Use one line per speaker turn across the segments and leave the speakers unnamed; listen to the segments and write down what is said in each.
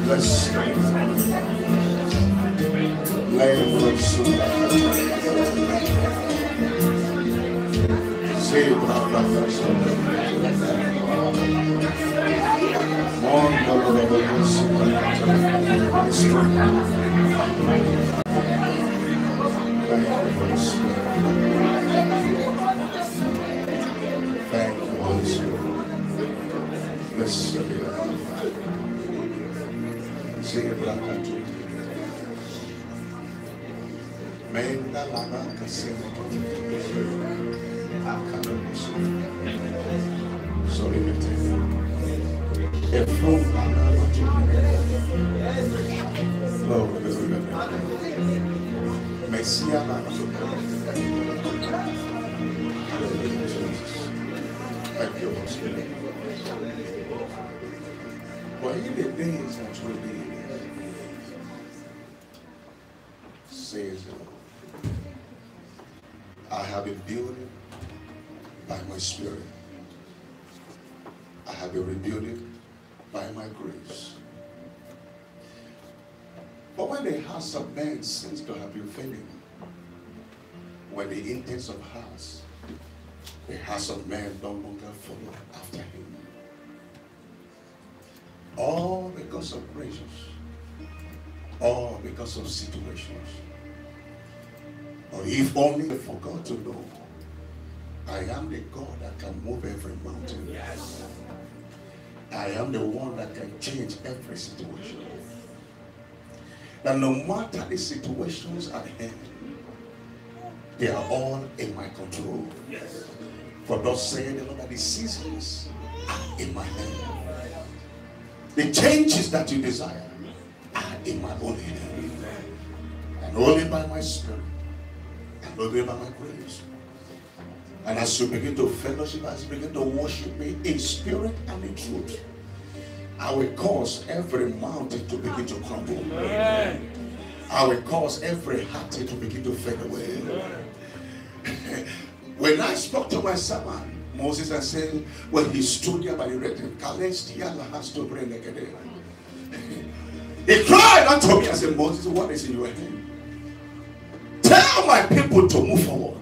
Bless you. Thank you, Holy Spirit. Bless you. Say it like that. Menda lava kasema akadoso. Sorry, mete. Efron lava tu. Lord, this is good. Messiah lava tu. Thank you, Holy Spirit. But in the days that will be, says the Lord, I have been building by my spirit. I have been rebuilding by my grace. But when the hearts of men seems to have been failing, when the intents of hearts, the hearts of men no longer follow after him, all because of pressures, all because of situations. Or if only they forgot to know, I am the God that can move every mountain. Yes. I am the one that can change every situation. That no matter the situations at hand, they are all in my control. Yes. For thus saith the Lord that the seasons are in my hand. The changes that you desire are in my own hand. And only by my spirit. And only by my grace. And as you begin to fellowship, as you begin to worship me in spirit and in truth, I will cause every mountain to begin to crumble. Amen. I will cause every heartache to begin to fade away. When I spoke to my servant Moses and said, when he stood there by the Red Sea, he cried unto me and said, Moses, what is in your hand? Tell my people to move forward.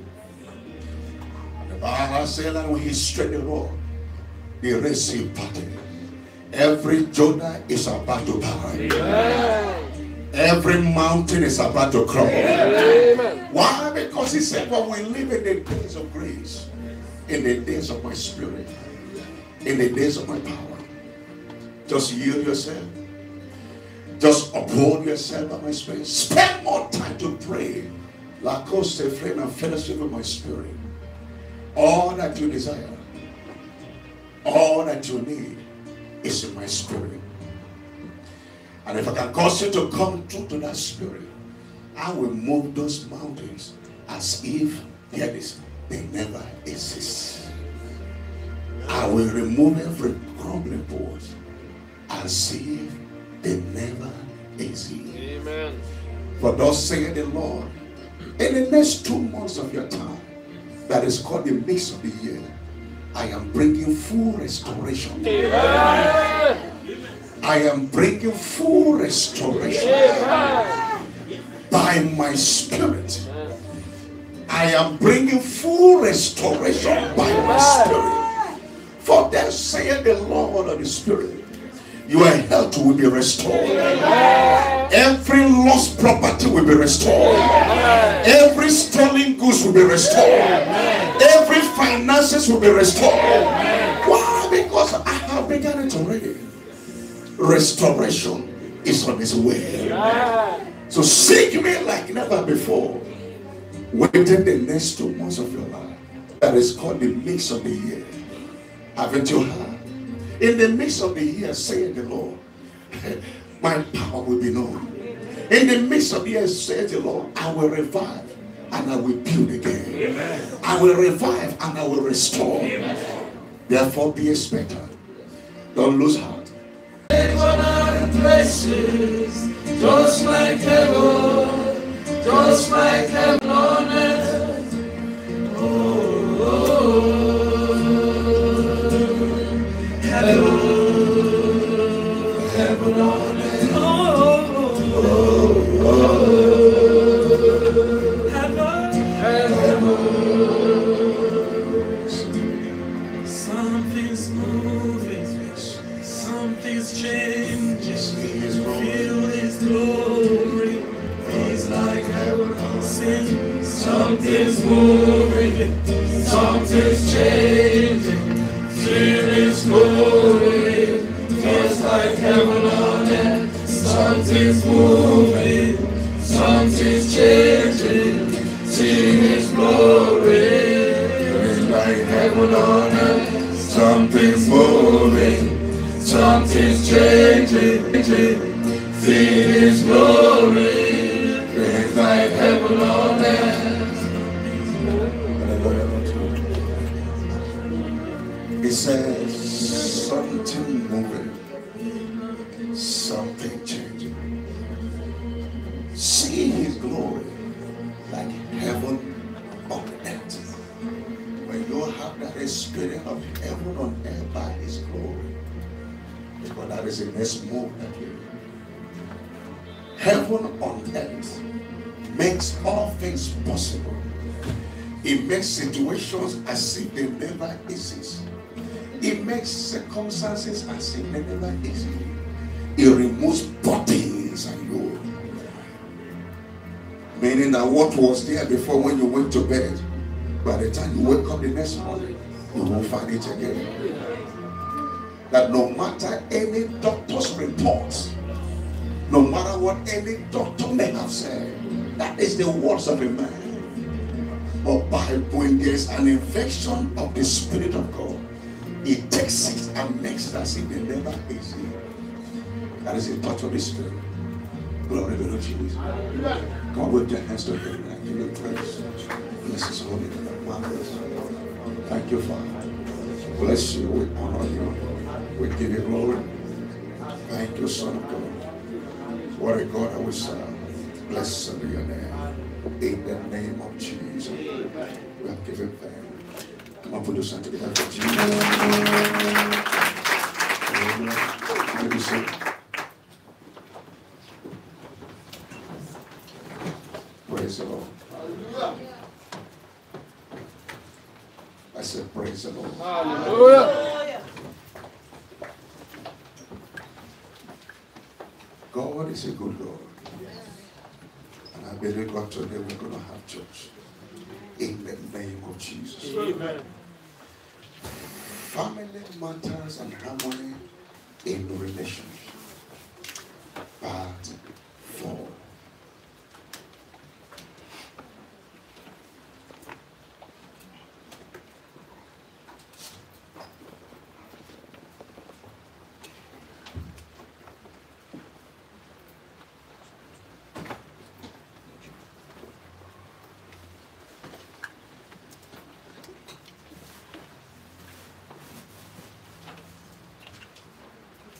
The Bible said that when he struck the road, the Red Sea parted. Every Jonah is about to die. Every mountain is about to crumble. Amen. Why? Because he said, well, we live in the days of grace, in the days of my spirit, in the days of my power. Just yield yourself. Just uphold yourself by my spirit. Spend more time to pray. Lacoste, friend, and fellowship with my spirit. All that you desire, all that you need is in my spirit. And if I can cause you to come true to that spirit, I will move those mountains as if they never exist. I will remove every crumbling board as if they never exist. Amen. For thus saith the Lord, in the next 2 months of your time, that is called the mix of the year, I am bringing full restoration. Amen. I am bringing full restoration. Amen. By my spirit. I am bringing full restoration by my spirit. For thus saith the Lord of the Spirit, your health will be restored. Amen. Every lost property will be restored. Amen. Every stolen goods will be restored. Amen. Every finances will be restored. Amen. Why? Because I have begun it already. Restoration is on its way. Amen. So seek me like never before. Within the next 2 months of your life. That is called the mix of the year. Haven't you heard? In the midst of the year, saith the Lord, my power will be known. In the midst of the year, saith the Lord, I will revive and I will build again. Amen. I will revive and I will restore. Amen. Therefore, be expectant. Don't lose heart.
Places, just like heaven, just like heaven on earth. Oh, heaven. heaven on earth. Something's moving, something's changing. Feel His glory. He's like heaven. Sing. Something's moving, something's changing. Feel His glory. Feels like heaven on earth. Something's moving, something's changing. See His glory. Feels like heaven on earth. Something's moving, something's changing. Feel His glory. Feels like heaven on earth.
It says something moving, something changing. See His glory like heaven on earth. When you have that experience of heaven on earth by His glory, because that is the next move that you do. Heaven on earth makes all things possible. It makes situations as if they never exist. It makes circumstances as if they never exist. It removes bodies and you. Meaning that what was there before when you went to bed, by the time you wake up the next morning, you won't find it again. That no matter any doctor's report, no matter what any doctor may have said, that is the words of a man. But by when there's an infection of the Spirit of God, it takes it and makes it as if they never exist. That is the touch of the Spirit. Glory be to Jesus. Come on, with your hands to Him and give Him praise. Bless His holy name. Thank you, Father. Bless you. We honor you. We give you glory. Thank you, Son of God. What a God I will serve. Blessed be your name. In the name of Jesus. We have given thanks. Come on, put your hand together for Jesus. Let me see. Praise the Lord. I said, praise the Lord.
Hallelujah.
God is a good God. And I believe God today we're going to have church. In the name of Jesus.
Amen.
Family matters and harmony in relationship. Part 4.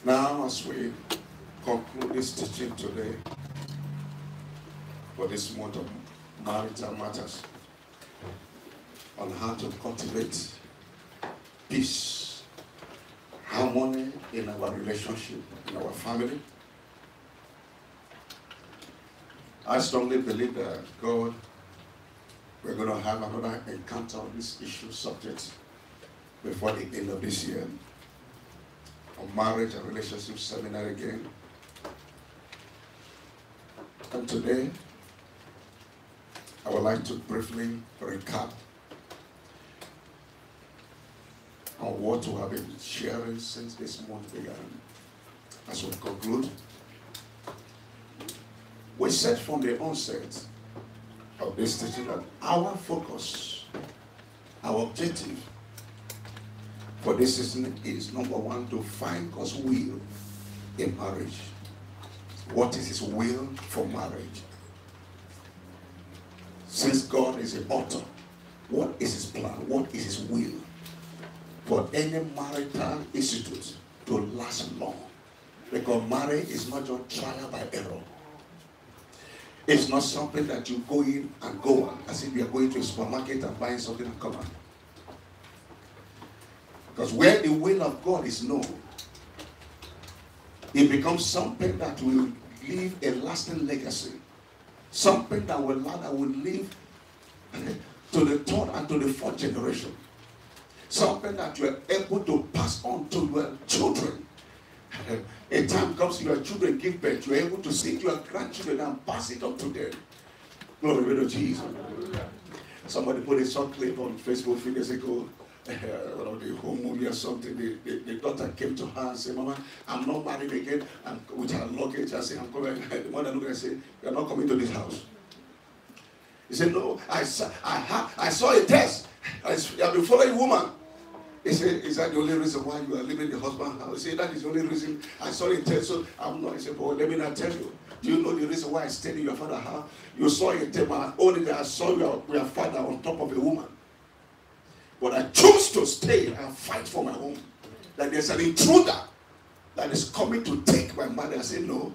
Now, as we conclude this teaching today for this month of marital matters on how to cultivate peace, harmony in our relationship, in our family, I strongly believe that God, we're going to have another encounter on this issue subject before the end of this year. On marriage and relationship seminar again. And today, I would like to briefly recap on what we have been sharing since this month began. As we conclude, we said from the onset of this teaching that our focus, our objective for this season is, number one, to find God's will in marriage. What is His will for marriage? Since God is the author, what is His plan? What is His will for any marital institute to last long? Because marriage is not just trial by error. It's not something that you go in and go on as if you are going to a supermarket and buying something and come out. Because where the will of God is known, It becomes something that will leave a lasting legacy. Something that will live to the third and to the fourth generation. Something that you are able to pass on to your children. A time comes, your children give birth, you are able to see to your grandchildren and pass it on to them. Glory be to Jesus. Somebody put a short clip on Facebook a few days ago. One of the home movie or something. The daughter came to her and said, "Mama, I'm not married again." And with her luggage, I said, "I'm coming." The mother looked and said, "You're not coming to this house." He said, "No, I saw a test. I've been following a woman." He said, "Is that the only reason why you are leaving the husband's house?" He said, "That is the only reason. I saw a test, so I'm not." He said, "But let me not tell you. Do you know the reason why I stayed in your father's house? You saw a test, and only that I saw your father on top of a woman. But I chose to stay and fight for my home. That there's an intruder that is coming to take my mother." I said, "No.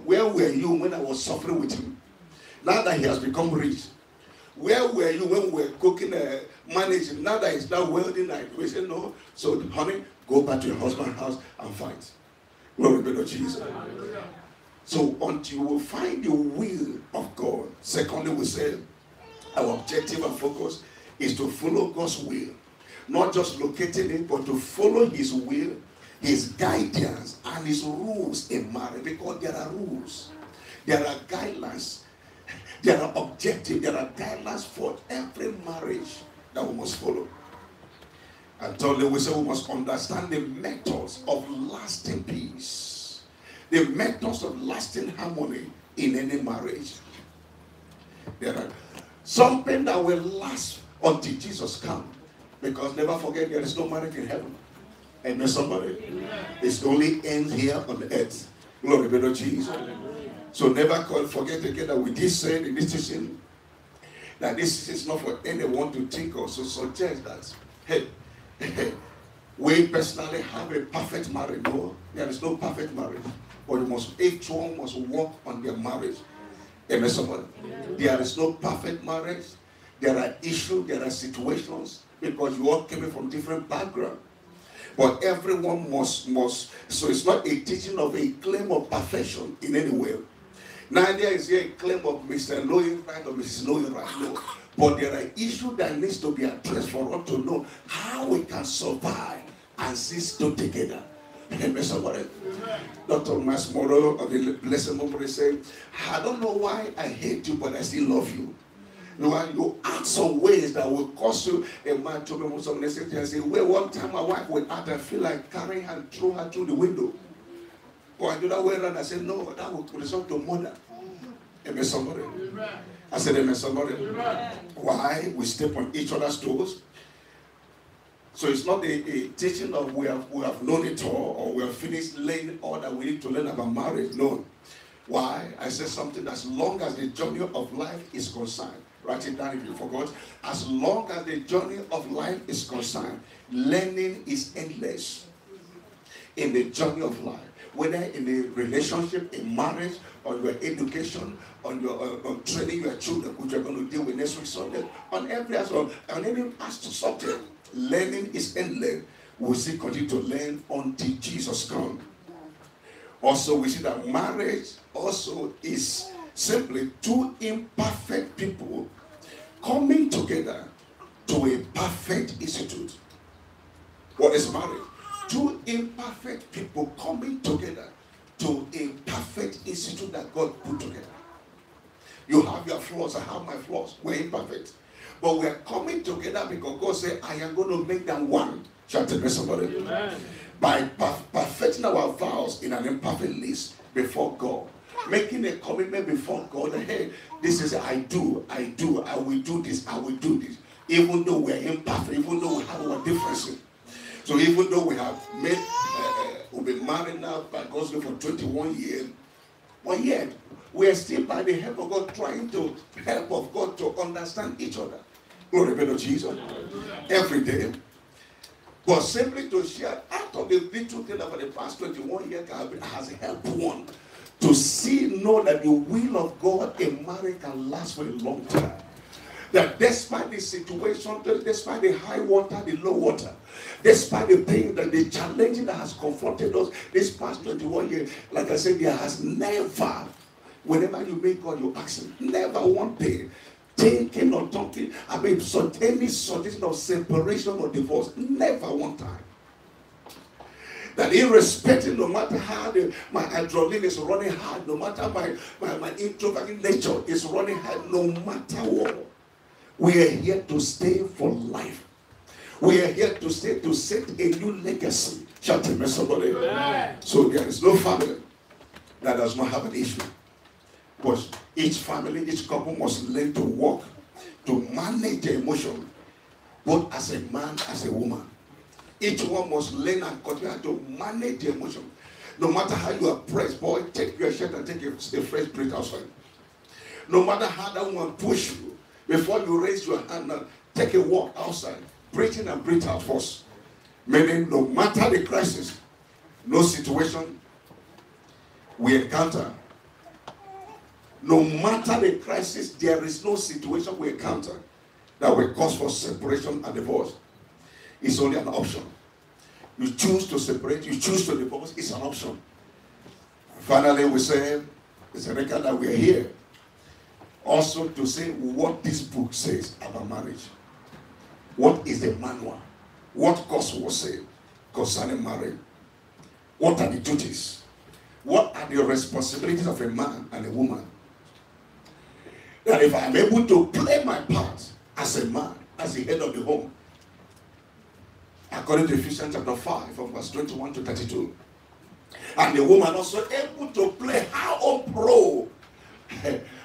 Where were you when I was suffering with him? Now that he has become rich, where were you when we were cooking, managing? Now that he's now welding, we said, no. So, honey, go back to your husband's house and fight." Glory be to Jesus. So, until you will find the will of God. Secondly, we said our objective and focus is to follow God's will. Not just locating it, but to follow his will, his guidance, and his rules in marriage. Because there are rules, there are guidelines, there are objectives, there are guidelines for every marriage that we must follow. And thirdly, we say we must understand the methods of lasting peace, the methods of lasting harmony in any marriage. There are something that will last until Jesus comes. Because never forget, there is no marriage in heaven. Amen, somebody? Amen. It's only ends here on earth. Glory be to Jesus. So never forget again that we did say in this teaching that this is not for anyone to think or to suggest that, hey, we personally have a perfect marriage. No, there is no perfect marriage. But each one must work on their marriage. Amen, somebody? Amen. There is no perfect marriage. There are issues, there are situations, because you all came from different backgrounds. But everyone must, so it's not a teaching of a claim of perfection in any way. Neither is here a claim of Mr. Knowing right or Mrs. Knowing right. No. But there are issues that needs to be addressed for us to know how we can survive and still together. Amen, somebody? Dr. Masmoro of the Blessed Memory said, "I don't know why I hate you, but I still love you." You act some ways that will cause you. A man told me some message and said, "Well, one time my wife went out and feel like carrying her and throw her through the window." Or I do that way around. I said, "No, that will result to murder." Amen, somebody? I said, "Amen, somebody?" Why? We step on each other's toes. So it's not a teaching of we have known it all, or we have finished learning all that we need to learn about marriage. No. Why? I said something, as long as the journey of life is concerned. Write it down if you forgot. As long as the journey of life is concerned, learning is endless in the journey of life. Whether in a relationship, in marriage, on your education, on your on training your children, which you're going to deal with next week Sunday, on every aspect, on any aspect subject, learning is endless. We still continue to learn until Jesus comes. Also, we see that marriage also is simply two imperfect people coming together to a perfect institute. What is marriage? Two imperfect people coming together to a perfect institute that God put together. You have your flaws, I have my flaws. We're imperfect. But we're coming together because God said, "I am going to make them one." Shall I tell you somebody? Amen. By perfecting our vows in an imperfect list before God. Making a commitment before God. Hey, this is I will do this, I will do this. Even though we're imperfect, even though we have our differences. So even though we have made, we've been married now by God's will for 21 years, but yet we are still by the help of God trying to help of God to understand each other. Glory be to Jesus. Every day. But simply to share out of the little thing over the past 21 years has helped one to know that the will of God in marriage can last for a long time. That despite the situation, despite the high water, the low water, despite the pain, that the challenge that has confronted us this past 21 years, like I said, there has never, whenever you make God, you ask him, never one day, thinking or talking, so any suggestion of separation or divorce, never one time. That irrespective, no matter how my adrenaline is running hard, no matter my introverted nature is running hard, no matter what, we are here to stay for life. We are here to stay to set a new legacy. Shout to me, somebody. So there is no family that does not have an issue. But each family, each couple must learn to work, to manage their emotion, both as a man, as a woman. Each one must learn and continue to manage the emotion. No matter how you are pressed, boy, take your shirt and take a fresh break outside. No matter how that woman push you, before you raise your hand, take a walk outside. Breathe in and breathe out first. Meaning, no matter the crisis, no situation we encounter, no matter the crisis, there is no situation we encounter that will cause for separation and divorce. It's only an option. You choose to separate, you choose to divorce, it's an option. Finally, we say, it's a record that we are here also to say what this book says about marriage. What is the manual? What course was said concerning marriage? What are the duties? What are the responsibilities of a man and a woman? That if I'm able to play my part as a man, as the head of the home, according to Ephesians chapter 5, from verse 21 to 32. And the woman also able to play her own role.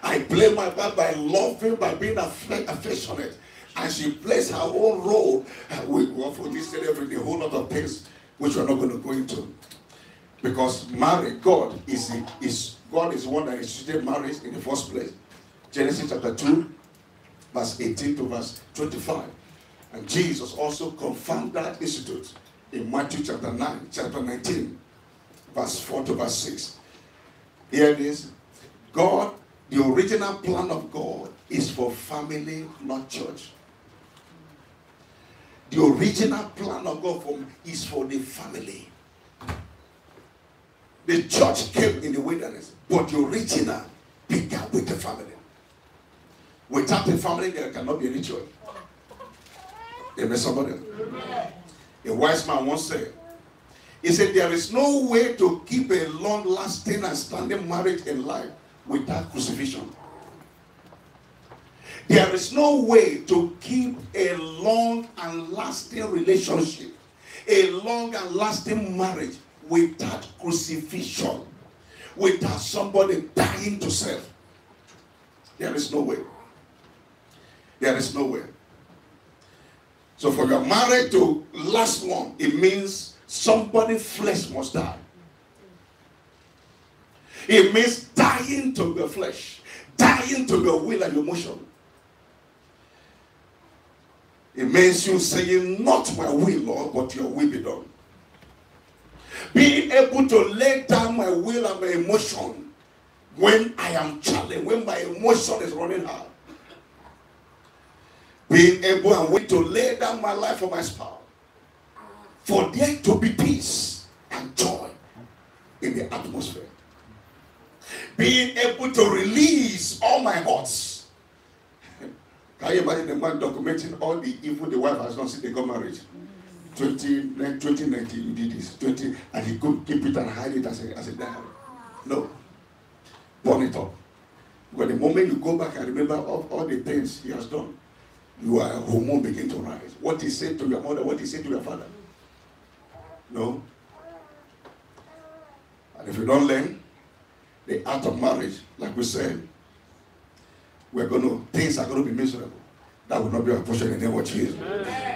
I play my part by loving, by being affectionate. And she plays her own role. We go for this every a whole lot of things which we're not going to go into. Because marriage, God is one that instituted marriage in the first place. Genesis chapter 2, verse 18 to verse 25. And Jesus also confirmed that institute in Matthew chapter 19, verse 4 to verse 6. Here it is. God, the original plan of God is for family, not church. The original plan of God is for the family. The church came in the wilderness, but the original began with the family. Without the family, there cannot be any church. Amen, somebody. A wise man once said, he said, there is no way to keep a long-lasting and standing marriage in life without crucifixion. There is no way to keep a long and lasting relationship, a long and lasting marriage without crucifixion, without somebody dying to self. There is no way. There is no way. So for your marriage to last long, it means somebody's flesh must die. It means dying to your flesh, dying to your will and your emotion. It means you saying, not my will, Lord, but your will be done. Being able to lay down my will and my emotion when I am challenged, when my emotion is running hard. Being able and willing to lay down my life for my spouse. For there to be peace and joy in the atmosphere. Being able to release all my hurts. Can you imagine the man documenting all the evil the wife has done since they got married? 2019 you did this. 20, and he could keep it and hide it as a diary. No. Burn it up. Because the moment you go back and remember all the things he has done, your hormone begin to rise. What he said to your mother, what he said to your father. No. And if you don't learn the art of marriage, like we said, things are going to be miserable. That will not be our portion in the name of Jesus.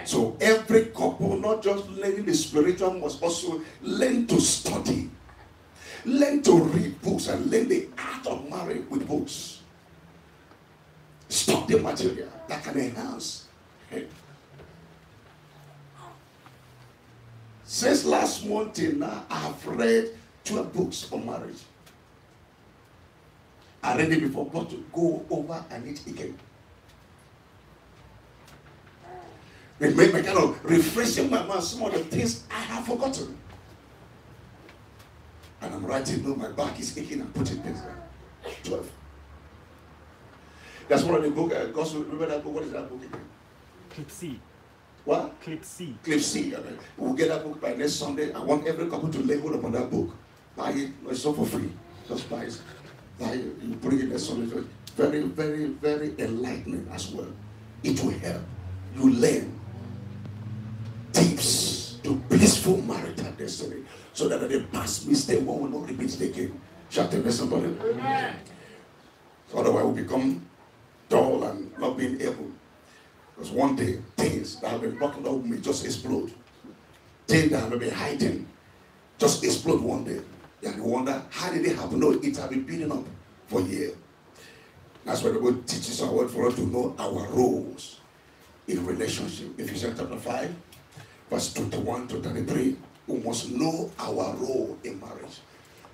So every couple, not just learning the spiritual, must also learn to study. Learn to read books and learn the art of marriage with books. Study material that can enhance. Since last month till now, I have read 12 books on marriage. I read it before, but to go over and it again. It made me kind of refreshing my mind some of the things I have forgotten. And I'm writing, no, my back is aching and putting things down. 12. That's one of the book. Gospel, remember that book? What is that book again?
Clip C.
What?
Clip C.
Clip C. Okay. We'll get that book by next Sunday. I want every couple to lay hold upon that book. Buy it. No, it's not for free. Just buy it. Buy it. You bring it next Sunday. Very, very, very enlightening as well. It will help you learn tips to blissful marital destiny, so that the past mistake one will not repeat again. Shall I tell you somebody? Amen. So otherwise we'll become dull and not being able. Because one day things that have been blocking up may just explode. Things that have been hiding just explode one day. And you wonder, how did it happen? No, it has been building up for years. That's why the Bible teaches our word for us to know our roles in relationship. Ephesians chapter 5, verse 21 to 33. We must know our role in marriage.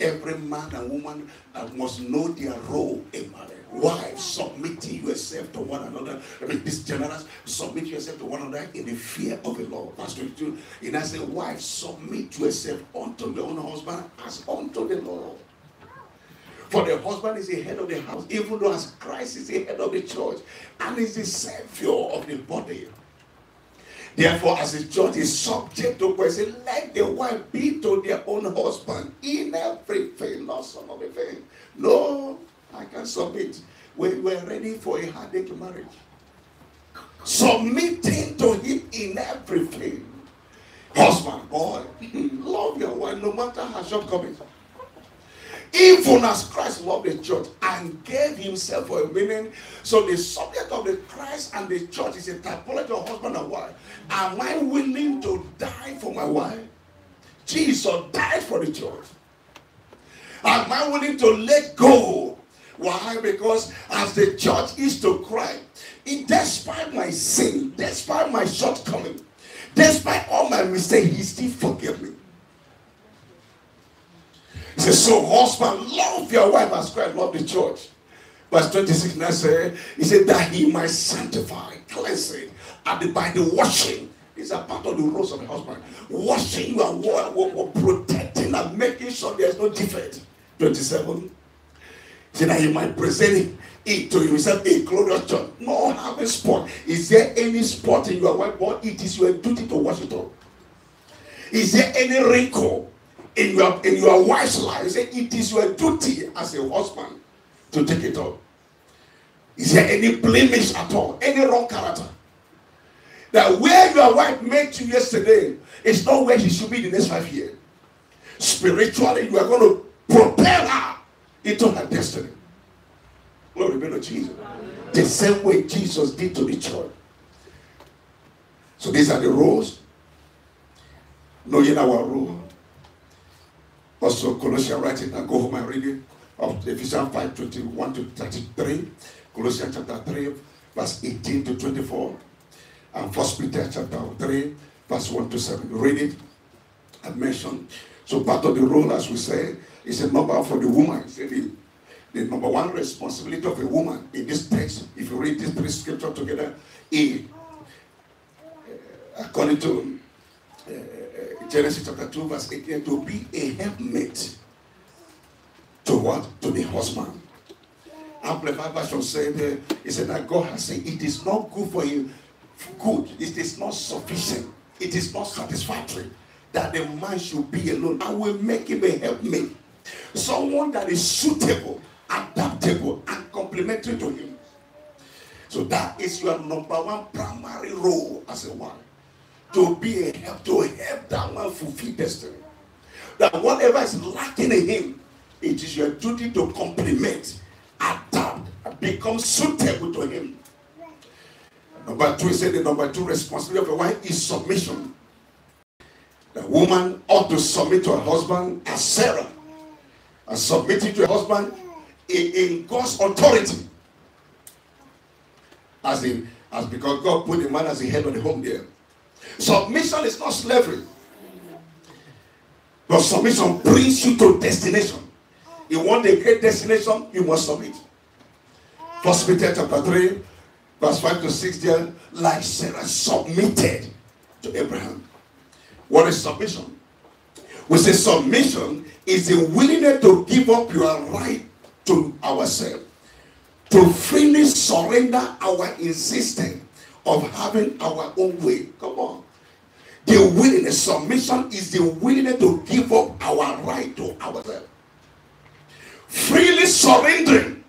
Every man and woman must know their role in marriage. Wives, submitting yourself to one another. I mean, this generous, submit yourself to one another in the fear of the Lord. Verse 22. And I say, wives, submit yourself unto your own husband as unto the Lord. For the husband is the head of the house, even though as Christ is the head of the church and is the savior of the body. Therefore, as the church is subject to Christ, let the wife be to their own husband in everything, not some of the things. No, I can submit. We were ready for a heartache marriage. Submitting to him in everything. Husband, boy, love your wife no matter her shortcomings. Even as Christ loved the church and gave himself for a meaning. So the subject of the Christ and the church is a typology of husband and wife. Am I willing to die for my wife? Jesus died for the church. Am I willing to let go? Why? Because as the church is to Christ, despite my sin, despite my shortcoming, despite all my mistakes, he still forgave me. He says, so husband, love your wife as Christ loved the church. Verse 26 now says, he said that he might sanctify, cleanse it, and by the washing. These are part of the roles of a husband. Washing you and protecting and making sure there's no defect. 27. He said that he might present it to himself a glorious church, not having spot. Is there any spot in your wife? But it is your duty to wash it up. Is there any wrinkle in your wife's life? Say it is your duty as a husband to take it up. Is there any blemish at all? Any wrong character? That where your wife met you yesterday is not where she should be the next 5 years. Spiritually, you are going to propel her into her destiny. Glory be to Jesus. The same way Jesus did to the church. So these are the roles. Knowing our role. Also, Colossians writing, now go home and read it, of Ephesians 5, 21 to 33, Colossians chapter 3, verse 18 to 24, and 1 Peter chapter 3, verse 1 to 7. Read it. I mentioned. So part of the role, as we say, is a number for the woman. The number one responsibility of a woman in this text, if you read these three scriptures together, according to Genesis chapter 2 verse 18, to be a helpmate to what? To the husband. Amplified version said, he said that God has said it is not good for you. Good. It is not sufficient. It is not satisfactory that the man should be alone. I will make him a helpmate. Someone that is suitable, adaptable, and complementary to him. So that is your number one primary role as a wife. To be a help, to help that man fulfill destiny. That whatever is lacking in him, it is your duty to complement, adapt, and become suitable to him. Number two, he said the number two responsibility of a wife is submission. The woman ought to submit to her husband as Sarah, and submitting to her husband in God's authority. As because God put the man as the head of the home there. Submission is not slavery. But submission brings you to destination. You want a great destination, you must submit. 1 Peter chapter 3, Verse 5 to 6 there, like Sarah submitted to Abraham. What is submission? We say submission is the willingness to give up your right to ourselves, to freely surrender our insistence of having our own way. Come on. The willingness, submission is the willingness to give up our right to ourselves. Freely surrendering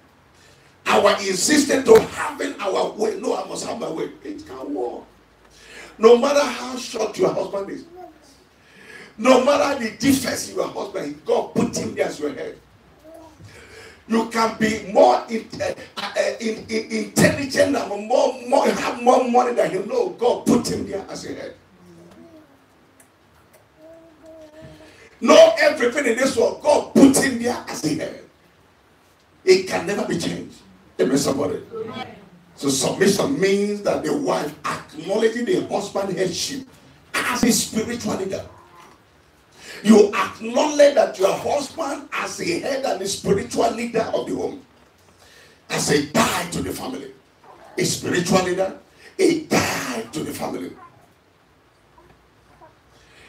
our insistence to having our way. No, I must have my way. It can't work. No matter how short your husband is, no matter the defects in your husband, God put him there as your head. You can be more intelligent and have more money than him. No, God put him there as a head. Know everything in this world, God put him there as a head. It can never be changed. Amen, somebody. So submission means that the wife acknowledging the husband's headship as a spiritual leader. You acknowledge that your husband as a head and a spiritual leader of the home, as a guide to the family, a spiritual leader, a guide to the family.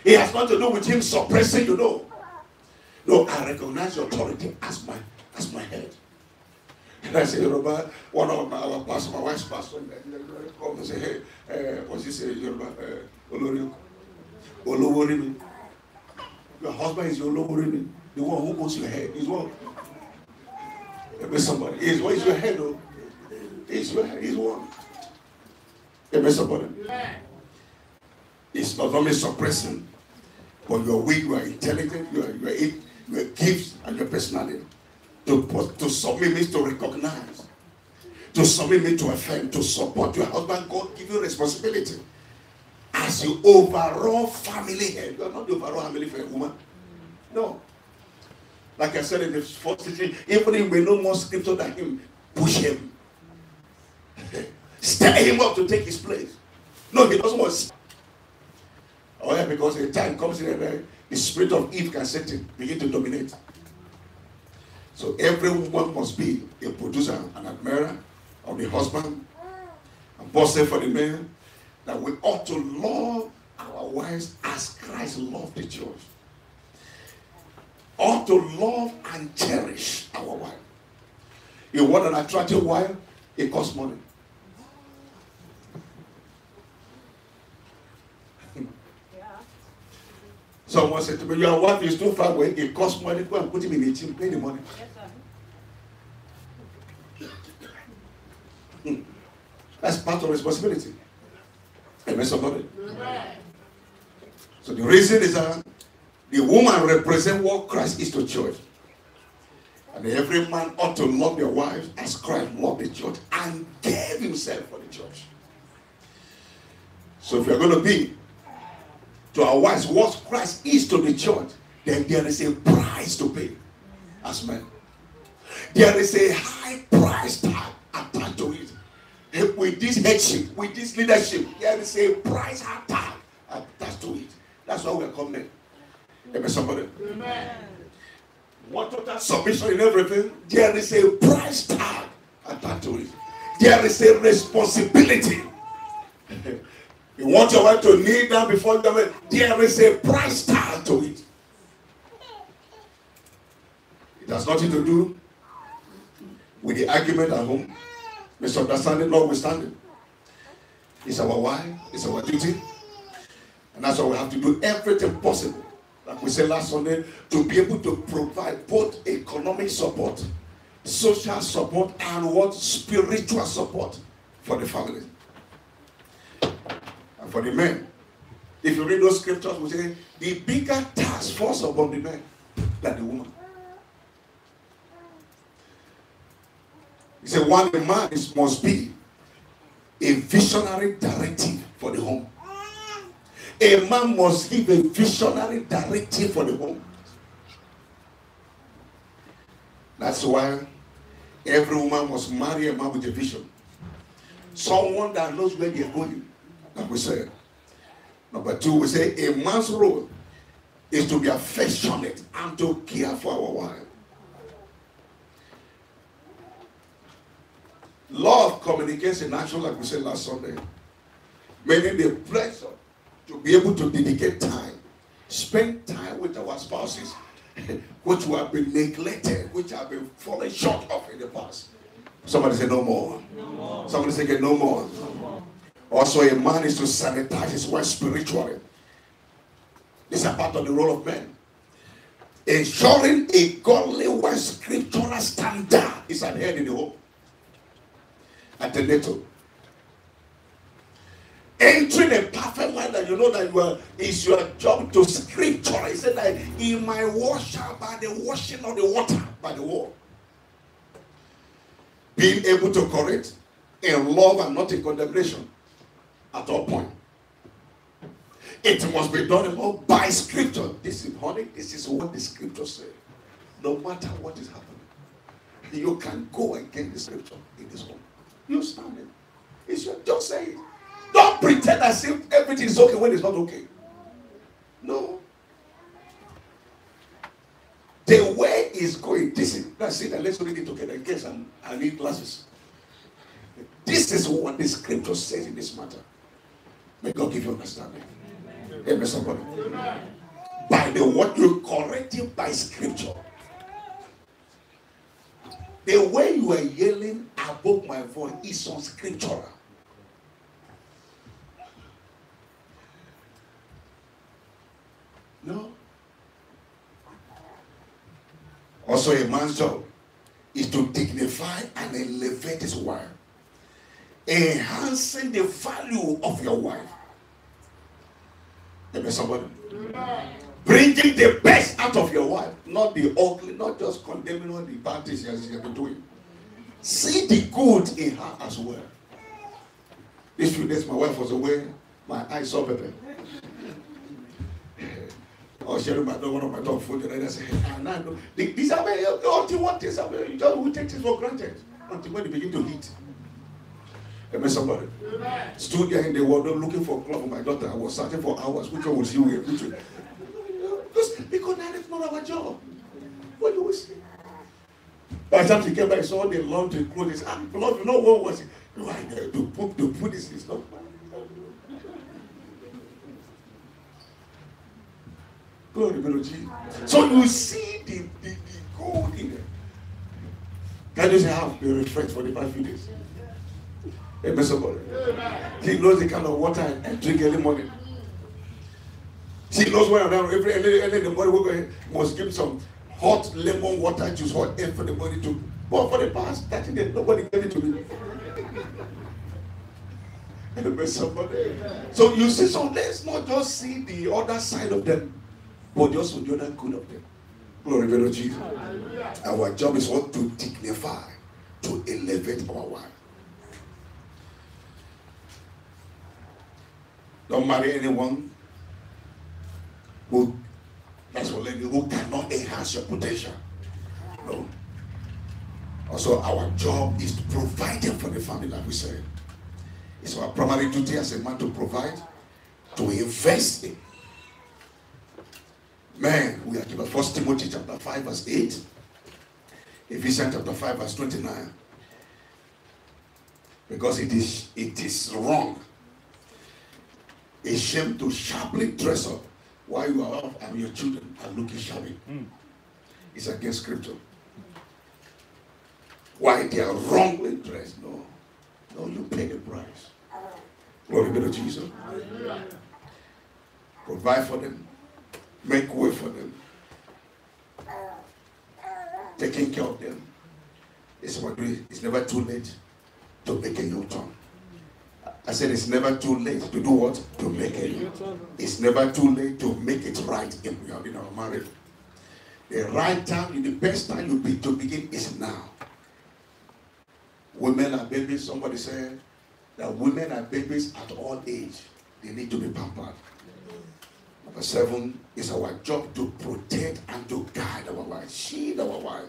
It has nothing to do with him suppressing you, know. No, I recognize your authority as my head. And I say, Yoruba, one of our pastor, my wife's pastor, come and say, hey, what's he say, Yoruba? Olorimi. Your husband is your Olorimi. The one who owns your head. He's one. Amen, somebody. He's your head, though. He's your head. He's one. Amen, somebody. It's not only suppressing, but you're weak, you are intelligent, you are gifts and your personality. To submit means to recognize. To submit means to affirm, to support your husband. God give you responsibility. As your overall family head. You are not the overall family for a woman. No. Like I said in the first teaching, even if we know more scripture than him, push him. Stir him up to take his place. No, he doesn't want to. Oh yeah, because the time comes in and the spirit of Eve can set in, begin to dominate. So every woman must be a producer, an admirer of the husband. And Paul said for the men that we ought to love our wives as Christ loved the church. Ought to love and cherish our wife. You want an attractive wife? It costs money. Someone said to me, your wife is too far away, it costs money, go and put him in a team, pay the money. Yes, sir. That's part of responsibility. Amen, somebody. So the reason is that the woman represents what Christ is to church. And every man ought to love their wives as Christ loved the church and gave himself for the church. So if you're going to be to our wives what Christ is to the church, then there is a price to pay as men. There is a high price tag attached to it. With this headship, with this leadership, there is a price tag attached to it. That's why we are coming. Amen, somebody. Amen. What total submission in everything? There is a price tag attached to it. There is a responsibility. You want your wife to kneel down before them, there is a price tag to it. It has nothing to do with the argument at home. Misunderstanding, notwithstanding. It's our wife, it's our duty. And that's why we have to do everything possible, like we said last Sunday, to be able to provide both economic support, social support, and what spiritual support for the family. And for the men, if you read those scriptures, we say the bigger task force upon the men than the woman. He said, one man must be a visionary directive for the home. A man must give a visionary directive for the home. That's why every woman must marry a man with a vision. Someone that knows where they're going, like we said. Number two, we say a man's role is to be affectionate and to care for our wife. Law of communication, natural, like we said last Sunday. Meaning the pressure to be able to dedicate time, spend time with our spouses, which have been neglected, which have been fallen short of in the past. Somebody say no more. No more. Somebody say no more. No more. Also, a man is to sanitize his wife spiritually. This is a part of the role of men. Ensuring a godly wife scriptural standard is adhered in the home. Antenatal. Entering a perfect life that you know that it's your job to scripture. He said that in my washer by the washing of the water by the wall. Being able to correct in love and not in condemnation at all point. It must be done in love by scripture. This is honey, this is what the scripture says. No matter what is happening, you can go against the scripture in this home. You stand it. It's your job. Say it. Don't pretend as if everything is okay when it's not okay. No. The way is going. That's it. And let's read it together in case I need glasses. This is what the scripture says in this matter. May God give you understanding. Amen, somebody. By the what you correct it by scripture. The way you are yelling above my voice is unscriptural. No. Also, a man's job is to dignify and elevate his wife, enhancing the value of your wife. Amen, somebody. Bringing the best out of your wife, not the ugly, not just condemning all the bad things she has been doing. See the good in her as well. These few days, my wife was away. My eyes saw better. I was sharing one of my dog food, and I said, and I know these are all you want is you just will take things for granted until when they begin to eat. Amen, somebody. Stood there in the wardrobe looking for a cloth for my daughter. I was searching for hours. Which one was you wear? Which one? Because that is not our job. What do we say? By the time she came back, I saw the laundry clothes. Lord, you know what was it? Right there, to put this is not. Glory be to Jesus. So you see the gold in it. Can you say how they refresh for the past few days? Amen, somebody. He knows the kind of water I drink early morning. She knows when I'm down early in the morning, we're going must give some hot lemon water juice, hot air for the body to. But for the past 30 days, nobody gave it to me. Amen, somebody. So you see, so let's not just see the other side of them, but also the other good of them. Glory be to Jesus. Our job is what? To dignify, to elevate our wife. Don't marry anyone who cannot enhance your potential. No. Also, our job is to provide for the family, like we said. It's our primary duty as a man to provide, to invest in. Man, we are given 1 Timothy chapter 5 verse 8, Ephesians chapter 5 verse 29. Because it is wrong, a shame to sharply dress up while you are off and your children are looking shabby. It's against scripture. Why they are wrongly dressed? No, you pay the price. Glory be to Jesus. Provide for them. Make way for them. Taking care of them. It's never too late to make a U-turn. I said it's never too late to do what? To make a U-turn. It's never too late to make it right in our marriage. The right time, the best time to begin is now. Women are babies. Somebody said that women are babies at all age. They need to be pampered. Number 7 is our job to protect and to guide our wife. Shield our wife.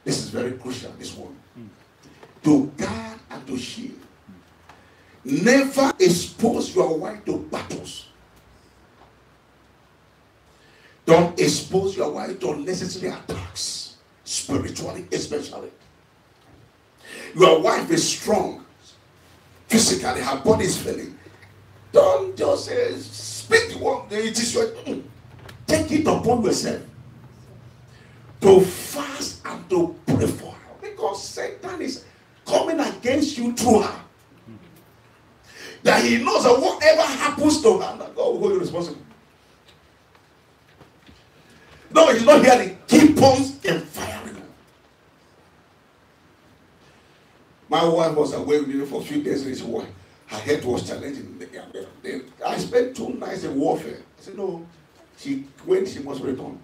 This is very crucial, this one. To guard and to shield. Never expose your wife to battles. Don't expose your wife to unnecessary attacks, spiritually especially. Your wife is strong. Physically, her body is failing. Don't just speak the word. It is your take it upon yourself to fast and to pray for her, because Satan is coming against you through her. That he knows that whatever happens to her, that God will hold you responsible. No, he's not hearing. Keep on firing her. My wife was away with me for a few days, and she said, her head was challenging. I spent 2 nights in warfare. I said, no, she must return.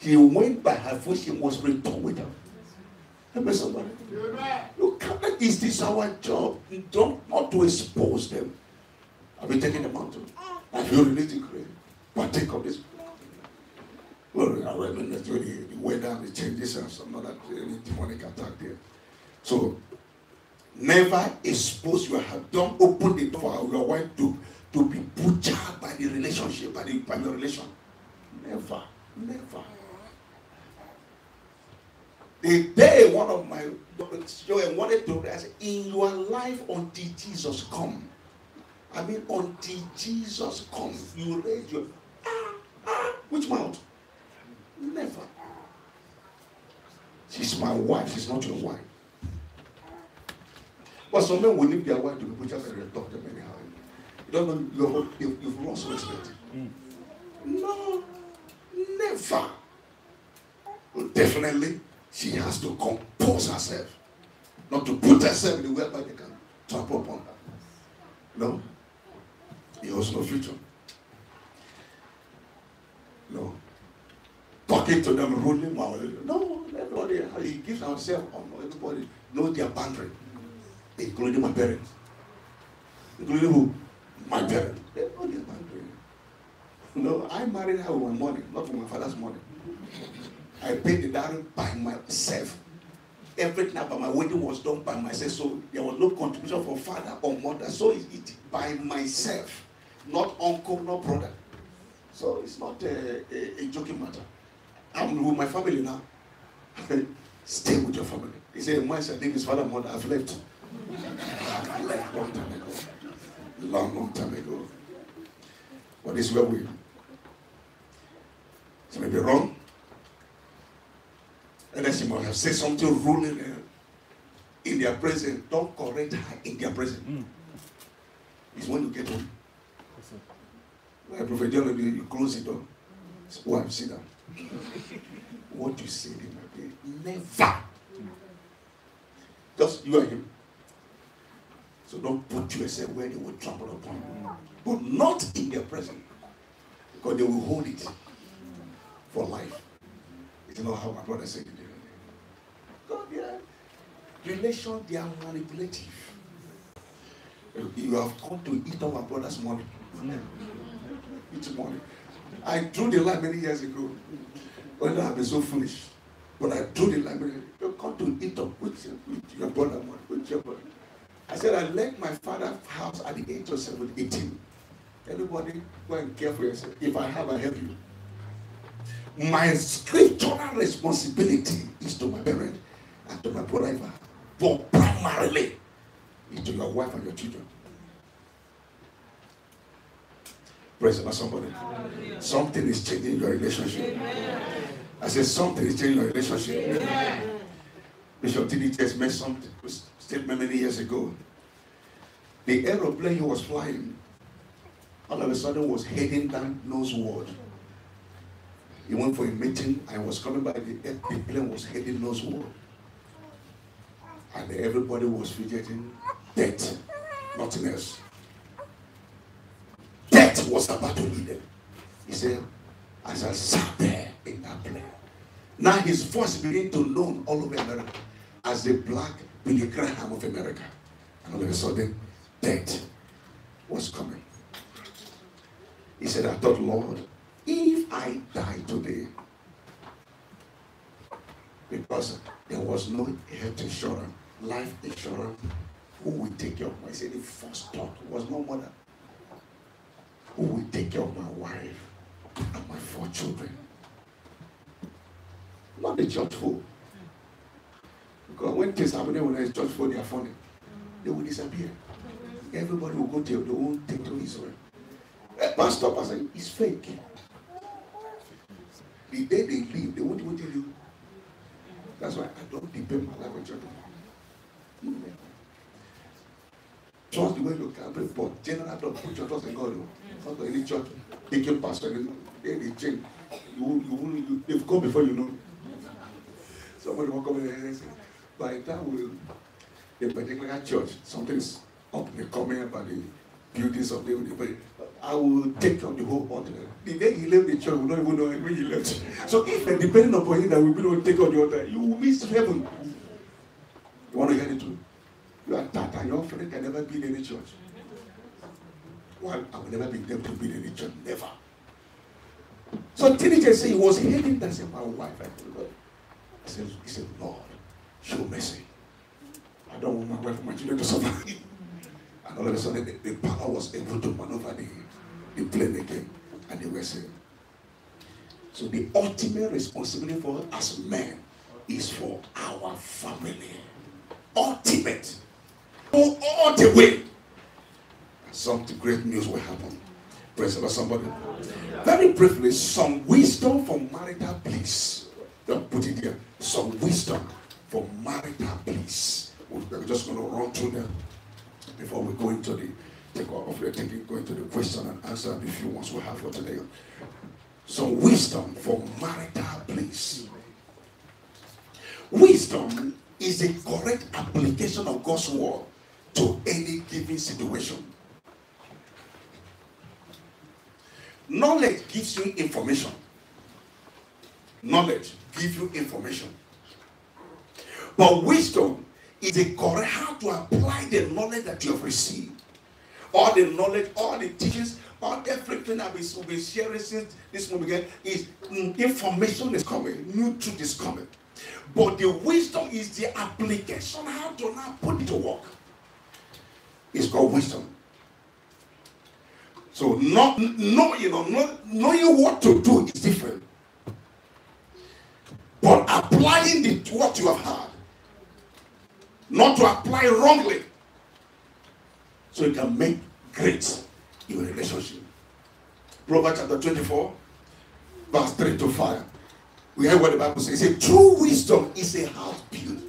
She went by her foot, she must return with her. Remember somebody? You can't, is this our job? Don't not to expose them. Have you taken them out? Have you really declared? Partake of this. Well, I mean, the weather and the changes and some other demonic attack there. So, never expose your heart. Don't open the door for your wife to be butchered by the relationship, by your relation. Never, never. The day one of my children wanted to ask, in your life until Jesus come. I mean, until Jesus comes, you raise your which mouth? Never. She's my wife, she's not your wife. But some men will leave their wife to be butchered and talk them anyhow. You don't know, you've lost respect. No, never. But definitely, she has to compose herself. Not to put herself in the way where they can trample upon her. No. He has no future. No. Talking to them, ruling while no, everybody, he gives himself on everybody, know their boundary. Including my parents. Including who? My parents. They know their boundary. No, I married her with my money, not with my father's money. I paid the dowry by myself. Everything about my wedding was done by myself, so there was no contribution from father or mother. So it's by myself, not uncle, not brother. So it's not a joking matter. I'm with my family now. Stay with your family. He said, my name is father and mother. I've left. I've left long time ago. Long time ago. But this is where we. So maybe wrong. And then she must have said something ruling in their presence. Don't correct her in their presence. It's when you get home. Like Prophet John, you close the door. Wife, sit down. What you said in my day, never. Just you and him. So don't put yourself where they will trample upon you. But not in their presence. Because they will hold it for life. It's not how my brother said it. God, yeah. Relations, they are manipulative. You have come to eat our brother's money. Eat money. I drew the line many years ago. When I have been so foolish. But I drew the line many years ago. You come to eat up with your brother money. With your brother. I said, I left my father's house at the age of 18. Everybody, go and care for yourself. If I have, I help you. My scriptural responsibility is to my parents and to my brother, but primarily is to your wife and your children. Praise the Lord, somebody. Hallelujah. Something is changing your relationship. Amen. I said something is changing your relationship. Amen. Bishop T.D. made something statement many years ago. The aeroplane he was flying, all of a sudden was heading down northward. He went for a meeting and was coming by. The plane was heading northward. And everybody was fidgeting. Death, nothing else. Death was about to lead them. He said, as I sat there in that plane, now his voice began to known all over America as the black Billy Graham of America. And all of a sudden, death was coming. He said, I thought, Lord, if I die today, because there was no health insurance, life insurance, who will take care of me? I said, the first thought was no mother. Who will take care of my wife and my 4 children? Not the church folk. Because when things happen when there's church for their funny, they will disappear. Everybody will go to their own territory. Pastor, it's fake. The day they leave, they won't even tell you. That's why I don't depend my life on church. Trust the way you can pray, but general don't put your trust in God. Not to any church, they can pastor, they change. They've come before you know. Somebody will come in and say, by the time the particular church, something is up, they coming about the beauties of the I will take on the whole altar. The day he left the church, we don't even know when he left. So if depending upon him that we will take on the altar, you will miss heaven. You want to hear the truth? You are that and your friend can never be in any church. Well, I will never be able to be in any church. Never. So teenagers say he was hating that. Said, my wife, he said, Lord, show mercy. I don't want my wife and my children to suffer. And all of a sudden, the power was able to maneuver the plane again. And they were saved. So the ultimate responsibility for us as men is for our family. Ultimate. Go all the way. Something great news will happen. Praise the Lord, somebody. Very briefly, some wisdom for marital bliss. Don't put it here. Some wisdom for marital bliss. We're just going to run through them before we go into go into the question and answer the few ones we have for today. Some wisdom for marital bliss. Wisdom is a correct application of God's word to any given situation. Knowledge gives you information. Knowledge gives you information. But wisdom is a correct how to apply the knowledge that you have received. All the knowledge, all the teachings, all everything that we've been sharing since this moment again is information is coming, new truth is coming. But the wisdom is the application, how to now put it to work. It's called wisdom. So knowing what to do is different. But applying what you have heard, not to apply wrongly, so you can make great your relationship. Proverbs chapter 24, verse 3 to 5. We hear what the Bible says. It says, true wisdom is a house built.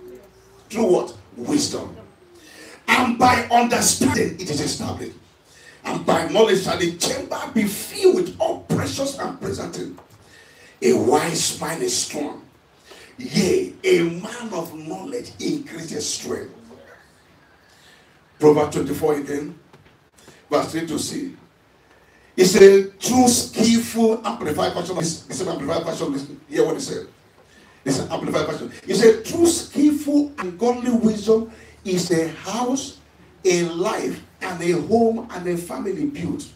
Through what? Wisdom. And by understanding it is established. And by knowledge shall the chamber be filled with all precious and pleasant things. A wise mind is strong. Yea, a man of knowledge increases strength. Proverbs 24 again, verse 3 to 6. It's a true skillful amplified version. It's an amplified version. Listen, hear what it said. It's an amplified version. It's a true skillful and godly wisdom is a house, a life, and a home and a family built.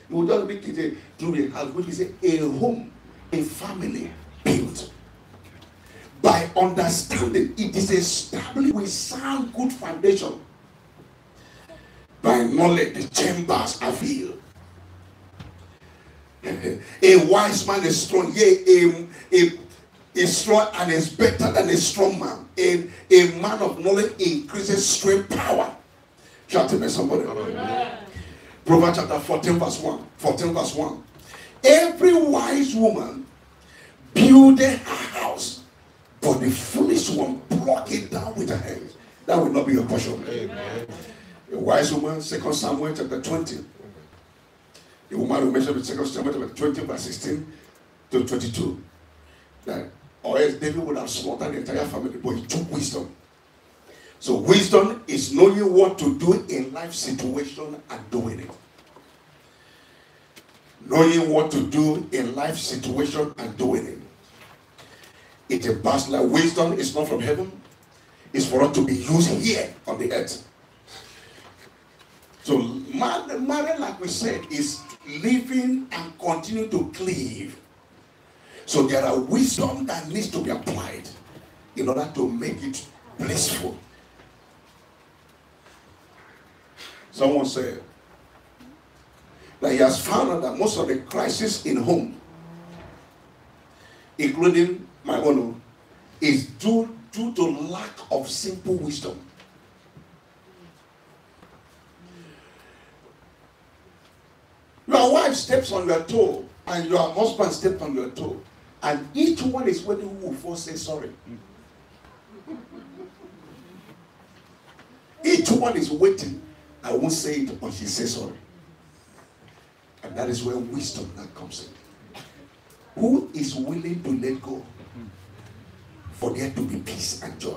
You will just make it through a house, which is a home, a family built. By understanding, it is established with sound good foundation. By knowledge, the chambers are filled. A wise man is strong. Yea, is strong and is better than a strong man. A man of knowledge increases strength, power. Shout to me, somebody. Proverbs chapter 14, verse 1. 14, verse 1. Every wise woman buildeth her house, but the foolish one pluck it down with her hands. That will not be your portion. Amen. A wise woman, 2 Samuel chapter 20. The woman who mentioned in 2 Samuel chapter 20, verse 16 to 22. That or else David would have slaughtered the entire family, but he took wisdom. So wisdom is knowing what to do in life situation and doing it. Knowing what to do in life situation and doing it. It's a bachelor. Wisdom is not from heaven. It's for us to be used here on the earth. So marriage, like we said, is living and continue to cleave. So there are wisdom that needs to be applied in order to make it blissful. Someone said that he has found out that most of the crisis in home, including my own, is due due to lack of simple wisdom. Your wife steps on your toe, and your husband steps on your toe, and each one is waiting who will first say sorry. Each one is waiting. I won't say it, but she says sorry. And that is where wisdom that comes in. Who is willing to let go for there to be peace and joy?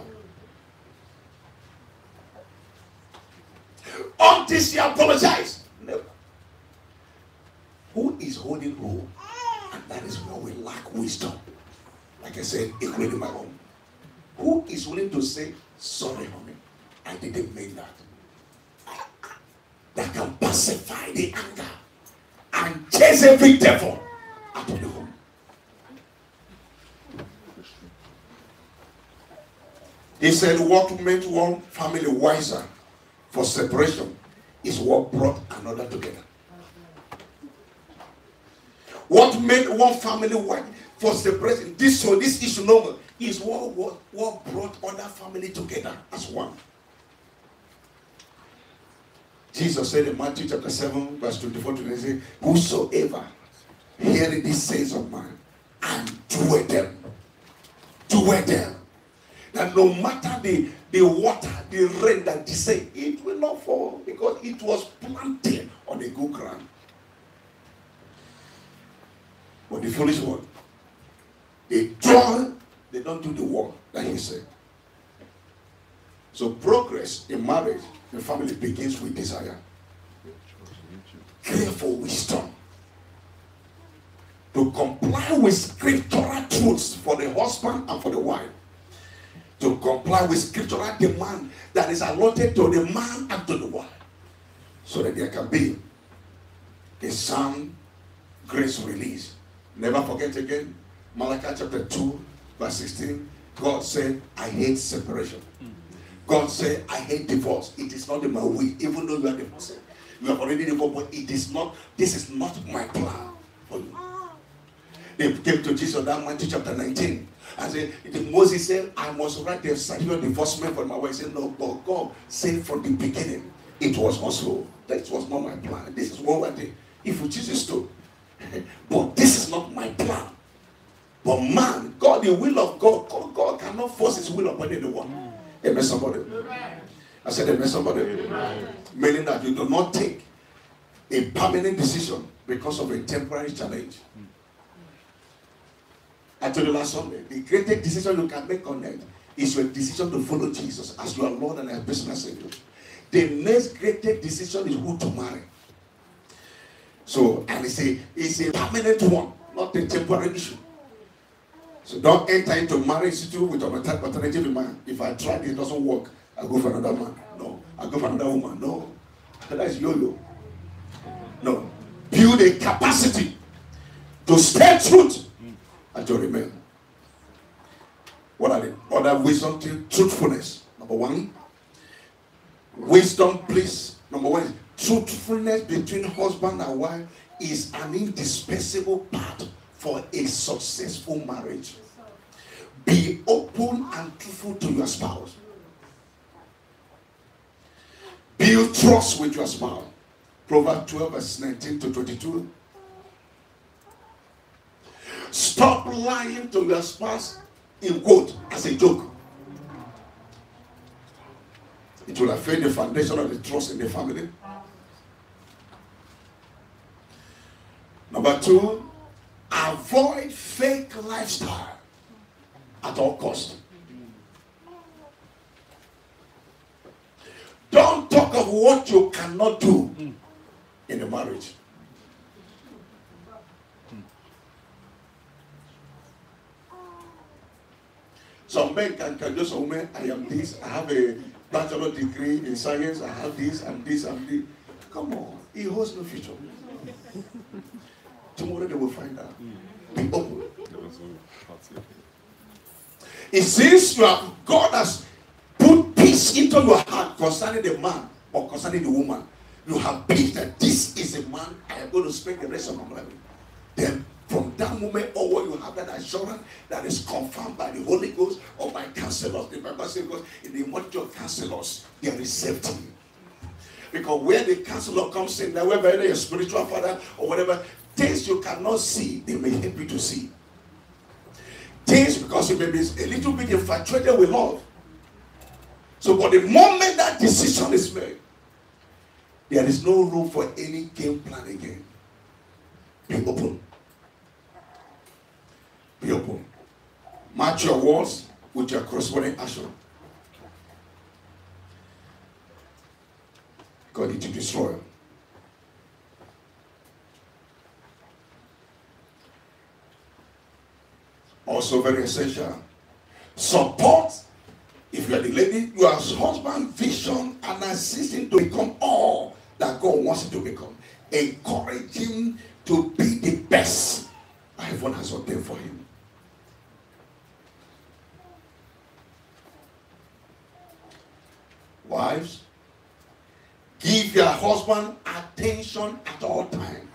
Until she apologizes. Never. Who is holding hold? And that is where we lack wisdom. Like I said, equally in my home. Who is willing to say, sorry, honey, I didn't mean that. That can pacify the anger and chase every devil out of the home. He said, what made one family wiser for separation is what brought another together. What made one family wiser for separation, this issue normal, is what brought other family together as one. Jesus said in Matthew chapter 7, verse 24 to 26, whosoever heareth these sayings of mine and doeth them, that no matter the water, the rain that descend, it will not fall because it was planted on a good ground. But the foolish one, they don't do the work that he said. So progress in marriage, the family begins with desire. Pray for wisdom to comply with scriptural truths for the husband and for the wife. To comply with scriptural demand that is allotted to the man and to the wife. So that there can be a sound grace release. Never forget again, Malachi chapter 2, verse 16, God said, I hate separation. God said, I hate divorce. It is not in my will, even though you are divorced. You have already divorced, but it is not, this is not my plan for you. They came to Jesus in Matthew chapter 19 and said, Moses said, I must write the certificate of divorcement for my wife. He said, no, but God said from the beginning, it was not so. That was not my plan. This is what I did. If you choose to. But this is not my plan. But man, God, the will of God, God cannot force his will upon anyone. Amen, somebody. I said, amen, somebody. Meaning that you do not take a permanent decision because of a temporary challenge. I told you last Sunday, the greatest decision you can make on earth is your decision to follow Jesus as your Lord and your personal Savior. The next greatest decision is who to marry. So, and it's a permanent one, not a temporary issue. So don't enter into marriage with a alternative man. If I try it doesn't work, I'll go for another man. No. I'll go for another woman. No. That is yo-yo. No. Build a capacity to stay truth and to remain. What are the other wisdom? Truthfulness. Number one. Wisdom, please. Number one is truthfulness between husband and wife is an indispensable part for a successful marriage. Be open and truthful to your spouse. Build trust with your spouse. Proverbs 12 verse 19 to 22. Stop lying to your spouse in quote as a joke. It will affect the foundation of the trust in the family. Number two, avoid fake lifestyle at all costs. Don't talk of what you cannot do in a marriage. Some men can do some women, I am this, I have a bachelor degree in science, I have this and this and this. Come on, he holds no future. Tomorrow they will find out. Be open. It seems God has put peace into your heart concerning the man or concerning the woman. You have peace that this is a man I am going to spend the rest of my life. Then from from that moment onward, you have that assurance that is confirmed by the Holy Ghost or by counselors. The Bible says, because in the multitude of counselors, there is safety. Because where the counselor comes in, that whether you're a spiritual father or whatever, things you cannot see, they may help you to see. Things, because you may be a little bit infatuated with love. So, but the moment that decision is made, there is no room for any game plan again. Be open. Be open. Match your words with your corresponding action. God need to destroy. Also very essential. Support. If you are the lady, your husband's vision and assist him to become all that God wants him to become. Encourage him to be the best heaven has ordained for him. Wives, give your husband attention at all times.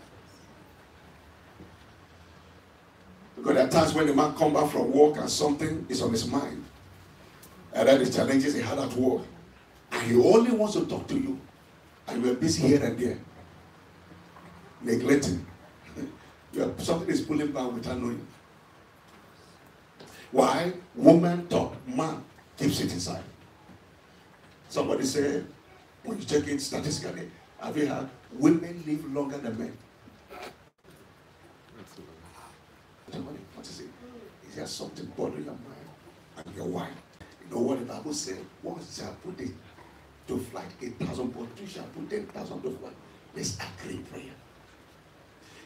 Because there are times when the man comes back from work and something is on his mind. And then the challenges he had at work. And he only wants to talk to you. And you are busy here and there. Neglecting. Something is pulling back without knowing. Why? Woman talk, man keeps it inside. Somebody said, when you check it statistically, have you heard women live longer than men? What is it? Is there something bothering your mind and your wife? You know what the Bible said? One shall put it to flight 8,000, but two shall put 10,000 to flight. Let's agree prayer.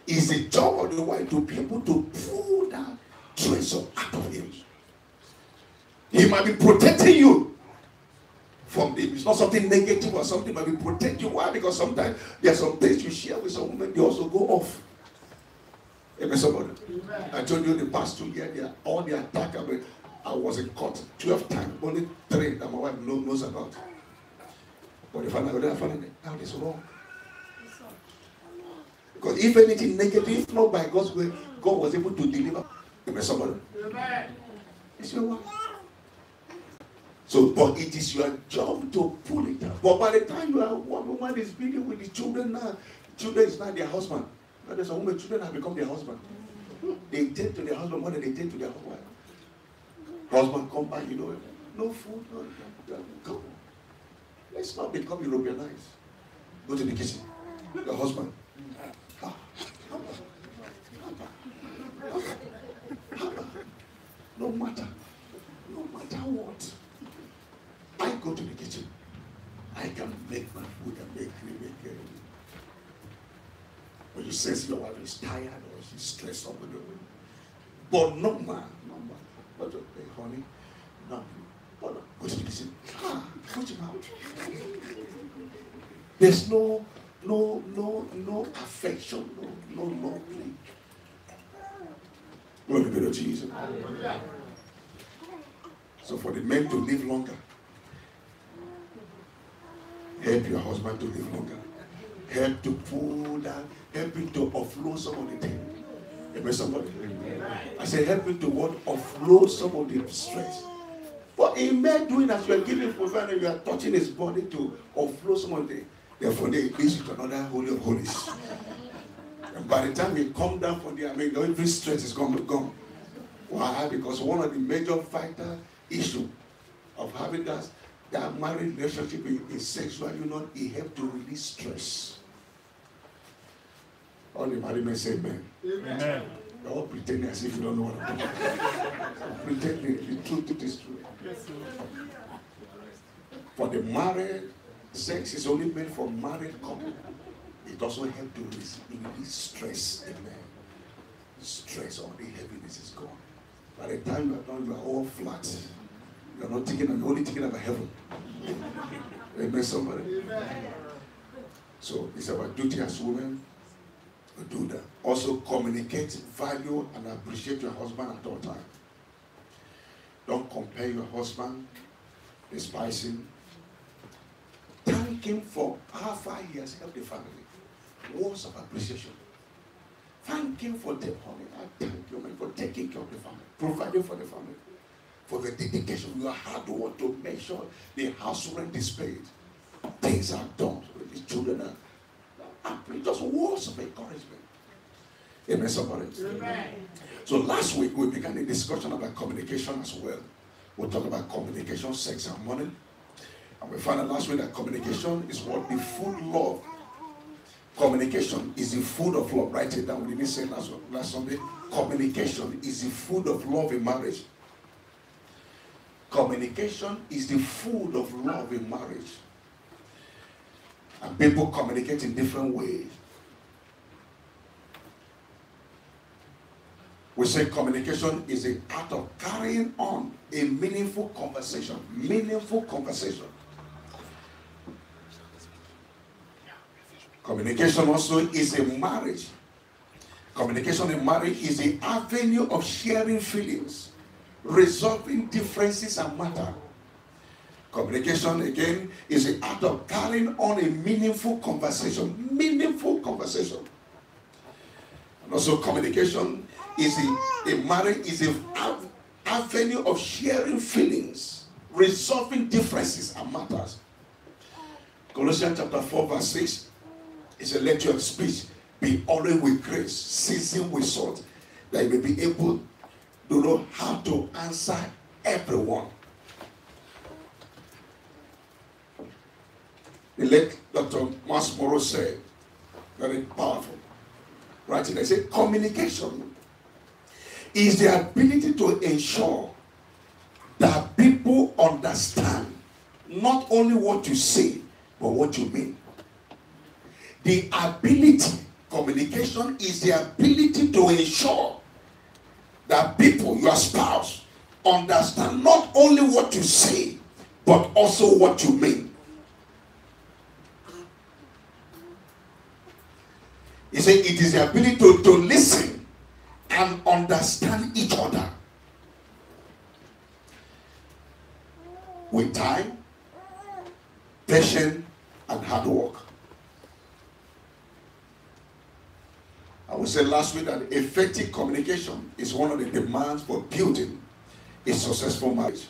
It's the job of the wife to be able to pull that treasure out of him. He might be protecting you from it. It's not something negative or something, might be protecting you. Why? Because sometimes there are some things you share with some women, they also go off. Amen, somebody. I told you the past 2 years, all the attack, I was in court 12 times, only 3 that my wife knows about. But if I find out it's wrong. Because if anything negative, not by God's way, God was able to deliver. Amen, somebody. It's your wife. So, but it is your job to pull it out. But by the time you are one woman is dealing with the children now, children is not their husband. But there's a woman, children have become their husband. They tend to their husband more than they tend to their wife. Husband come back, no food, no. Come on. Let's not become Europeanized. Go to the kitchen. Your husband. No matter what, I go to the kitchen. I can make my food and make it. When you sense your wife is tired or she's stressed up with it. But no man. But hey, honey, no. But go to the kitchen. Put him out. There's no affection, no play. Glory be to Jesus. So for the men to live longer, help your husband to live longer. Help to pull down, help him to offload some of the things. Amen, somebody? I said help him to what? Offload some of the stress. But in men doing as you are giving for and you are touching his body to offload some of the, therefore they leads you to another holy of holies. And by the time we come down from there, every stress is gone. Why? Because one of the major vital issue of having that married relationship in sexual union, it helps to release stress. All the married men say amen. Amen. You're all pretending as if you don't know what I'm talking about. Pretending the truth is true. Yes, for the married, sex is only meant for married couple. It also helps to release stress. Amen. Stress, all the heaviness is gone. By the time you are done, you are all flat. You are not thinking, you're only thinking about heaven. Amen, somebody. Amen. So it's our duty as women to do that. Also communicate, value, and appreciate your husband at all times. Don't compare your husband, despise him. Thank him for how far he has helped the family. Words of appreciation. Thank Him for the honey. I thank you, man, for taking care of the family, providing for the family, for the dedication. You are hard work to make sure the house rent is paid. Things are done. So the children are happy. Just words of encouragement. Amen, somebody. Amen. So last week we began a discussion about communication as well. We'll talk about communication, sex, and money. And we found out last week that communication is what the food love. Communication is the food of love. Write it down. We didn't say last Sunday. Communication is the food of love in marriage. Communication is the food of love in marriage. And people communicate in different ways. We say communication is the art of carrying on a meaningful conversation. Meaningful conversation. Communication also is a marriage. Communication in marriage is the avenue of sharing feelings, resolving differences and matter. Communication, again, is the art of carrying on a meaningful conversation. Meaningful conversation. And also communication is a marriage is an avenue of sharing feelings, resolving differences and matters. Colossians chapter 4 verse 6 is a lecture of speech. Be always with grace, seasoned with salt, that you may be able to know how to answer everyone. The late Dr. Masmoro said, very powerful, right? They say communication is the ability to ensure that people understand not only what you say, but what you mean. The ability, communication is the ability to ensure that people, your spouse, understand not only what you say, but also what you mean. He said it is the ability to listen and understand each other. With time, patience, and hard work. I would say last week that effective communication is one of the demands for building a successful marriage.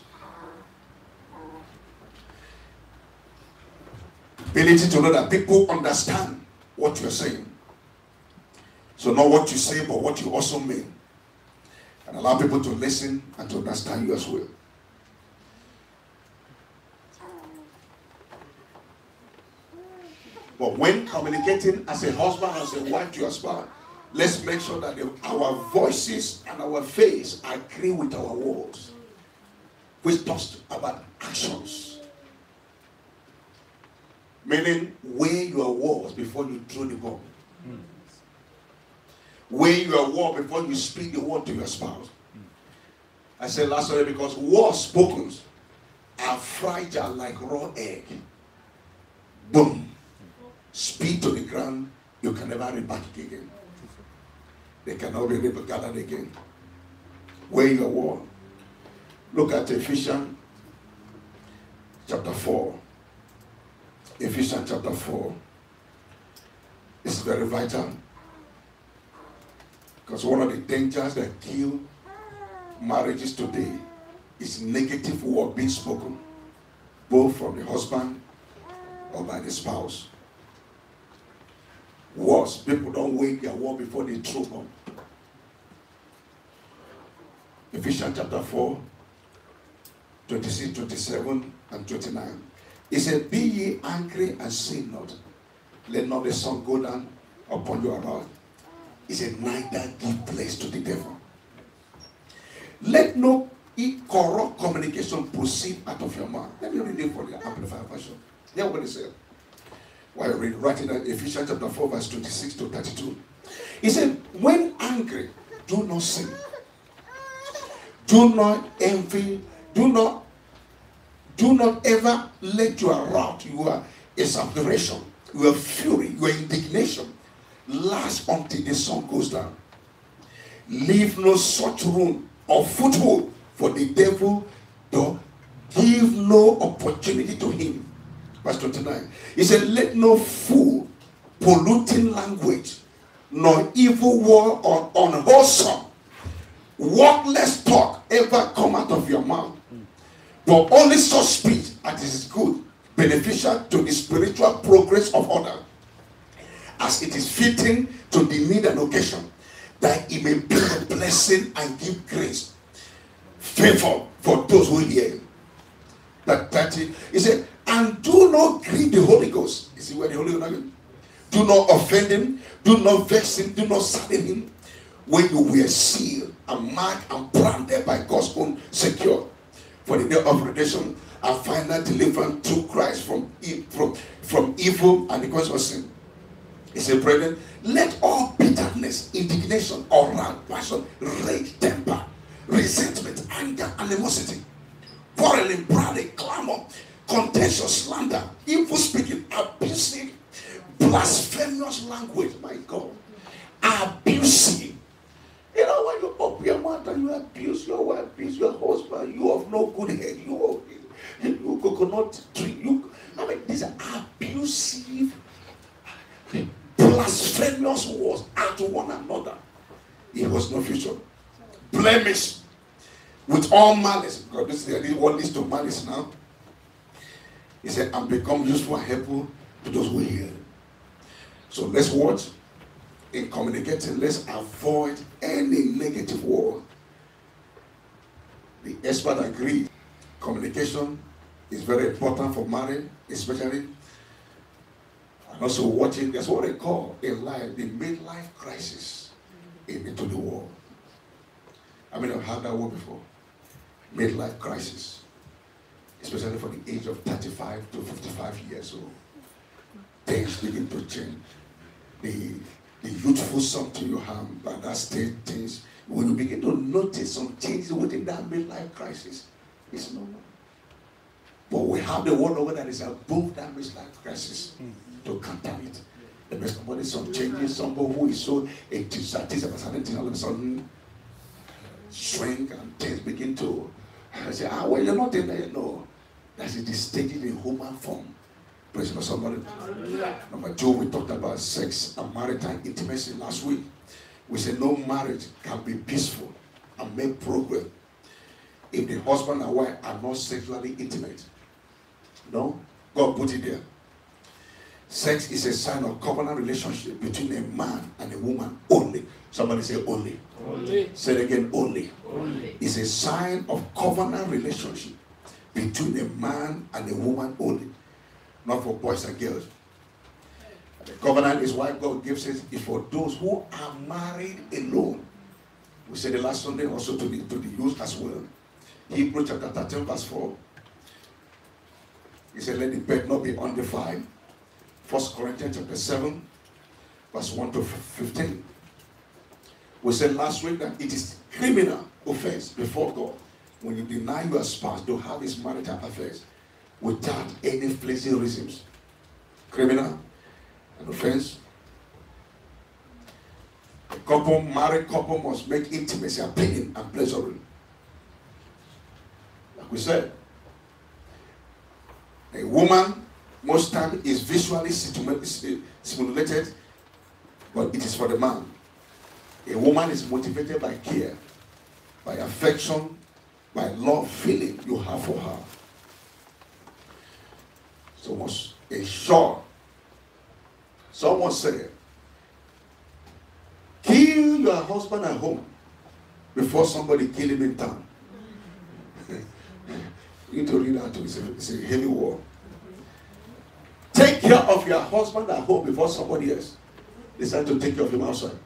Ability to know that people understand what you're saying. So not what you say, but what you also mean. And allow people to listen and to understand you as well. But when communicating as a husband, as a wife to your spouse, let's make sure that our voices and our face agree with our words. Which talks about actions. Meaning, weigh your words before you throw the bomb. Weigh your word before you speak the word to your spouse. I said last Sunday because words spoken are fragile like raw egg. Boom. Speak to the ground, you can never reback it again. They cannot be gathered again. Weigh your word. Look at Ephesians chapter 4. Ephesians chapter 4 is very vital. Because one of the dangers that kill marriages today is negative word being spoken, both from the husband or by the spouse. Words, people don't weigh their word before they throw them. Ephesians chapter 4, 26, 27, and 29. It said, be ye angry and sin not. Let not the sun go down upon your wrath. He said, neither give place to the devil. Let no corrupt communication proceed out of your mouth. Let me read it for the Amplified Version. Hear what it said. While I read, writing that Ephesians chapter 4, verse 26 to 32. He said, when angry, do not sin. Do not envy. Do not ever let your wrath, your exasperation, your fury, your indignation last until the sun goes down. Leave no such room or foothold for the devil, to give no opportunity to him. Verse 29. He said, let no fool polluting language, nor evil word or unwholesome, worthless talk ever come out of your mouth, but only such speech as is good, beneficial to the spiritual progress of others, as it is fitting to the need and occasion, that it may be a blessing and give grace, favor for those who hear. That he said, and do not grieve the Holy Ghost. You see where the Holy Ghost is? Do not offend him, do not vex him, do not sadden him, when you were sealed and marked and branded by God's own secure for the day of redemption and final deliverance through Christ from evil and the cause of sin. He said, brethren, let all bitterness, indignation, or wrath, passion, rage, temper, resentment, anger, animosity, quarreling, brawling, clamor, contentious, slander, evil speaking, abusive, blasphemous language, my God, abusive. You know, when you open your mouth and you abuse your wife, abuse your husband, you have no good head, you coconut tree, I mean, these are abusive, blasphemous words at one another. It was no future. Blemish with all malice. God, this is what leads to malice now. He said, and become useful and helpful to those who hear. So let's watch. In communicating, let's avoid any negative word. The expert agrees. Communication is very important for marriage, especially. And also watching, that's what they call in life, the midlife crisis into the world. I mean, I've heard that word before. Midlife crisis. Especially for the age of 35 to 55 years old. Things begin to change. The youthful something you have, but that state things, when you begin to notice some changes within that midlife crisis, it's normal. But we have the word over that is above that midlife crisis to counter it. The best of all, some changes, somebody who is so enthusiastic about certain things, all of a sudden shrink and things begin to say, well, you're not in there. No, that is the stage in human form. Praise God, somebody. Number 2, we talked about sex and maritime intimacy last week. We said no marriage can be peaceful and make progress if the husband and wife are not sexually intimate. No? God put it there. Sex is a sign of covenant relationship between a man and a woman only. Somebody say only. Only. Say it again, only. Only. It's a sign of covenant relationship between a man and a woman only. Not for boys and girls. The covenant is why God gives it is for those who are married alone. We said the last Sunday also to the youth as well. Hebrews chapter 13 verse 4. He said, let the bed not be undefiled. 1 Corinthians chapter 7 verse 1 to 15. We said last week that it is criminal offense before God when you deny your spouse to have his marital affairs without any flimsy reasons. Criminal and offense. A married couple must make intimacy appealing and pleasurable. Like we said, a woman most times is visually stimulated, but it is for the man. A woman is motivated by care, by affection, by love, feeling you have for her. So must ensure. Someone said, kill your husband at home before somebody kill him in town. You need to read that too. It's a heavy war. Take care of your husband at home before somebody else decide to take care of him outside.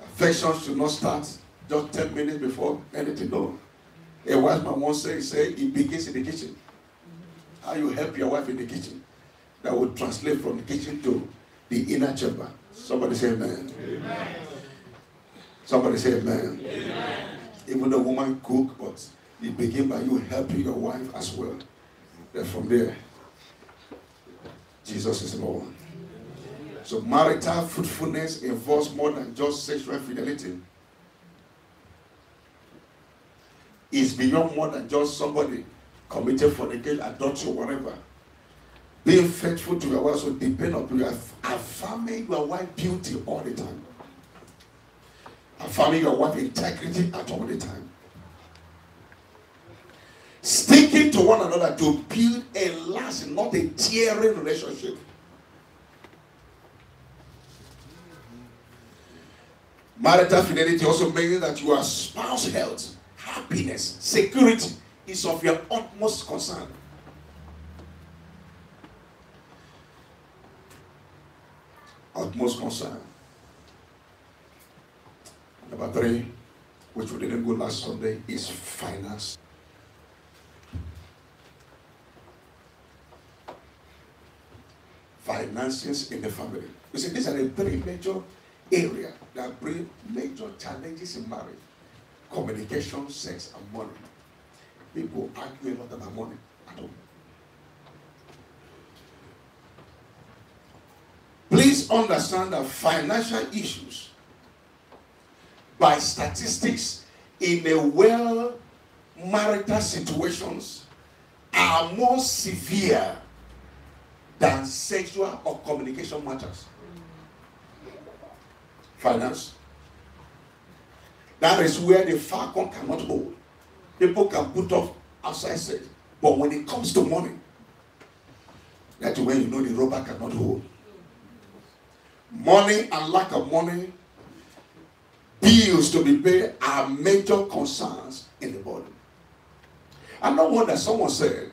Affection should not start just 10 minutes before anything. No. A wise man once say it begins in the kitchen. How you help your wife in the kitchen. That would translate from the kitchen to the inner chamber. Somebody say amen. Amen. Somebody say amen. Amen. Even the woman cook, but it begins by you helping your wife as well. Then from there, Jesus is Lord. So marital fruitfulness involves more than just sexual fidelity. It's beyond more than just somebody committed fornication, adultery, whatever. Being faithful to your wife so depend on you. Affirming your wife beauty all the time. Affirming your wife integrity at all the time. Sticking to one another to build a lasting, not a tearing relationship. Marital fidelity also means that your spouse health, happiness, security is of your utmost concern. Utmost concern. Number 3, which we didn't go last Sunday, is finance. Finances in the family. You see, these are the 3 major areas that bring major challenges in marriage. Communication, sex, and money. People argue a lot about money at home. Please understand that financial issues, by statistics, in a well-marital situations, are more severe than sexual or communication matters. Finance. That is where the falcon cannot hold. People can put off outside sex, but when it comes to money, that's when you know the rubber cannot hold. Money and lack of money, bills to be paid are major concerns in the body. I no wonder someone said,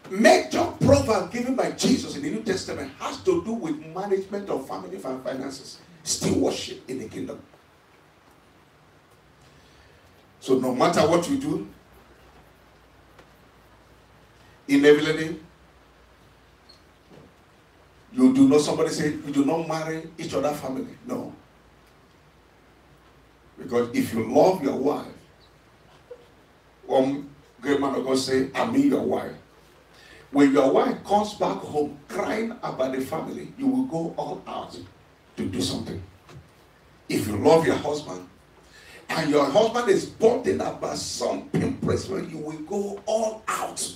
major proverb given by Jesus in the New Testament has to do with management of family and finances, stewardship in the kingdom. So no matter what you do, inevitably, you do not, somebody say, you do not marry each other family. No. Because if you love your wife, one great man of God say, I mean your wife. When your wife comes back home crying about the family, you will go all out to do something. If you love your husband, and your husband is bothered about some impressment, you will go all out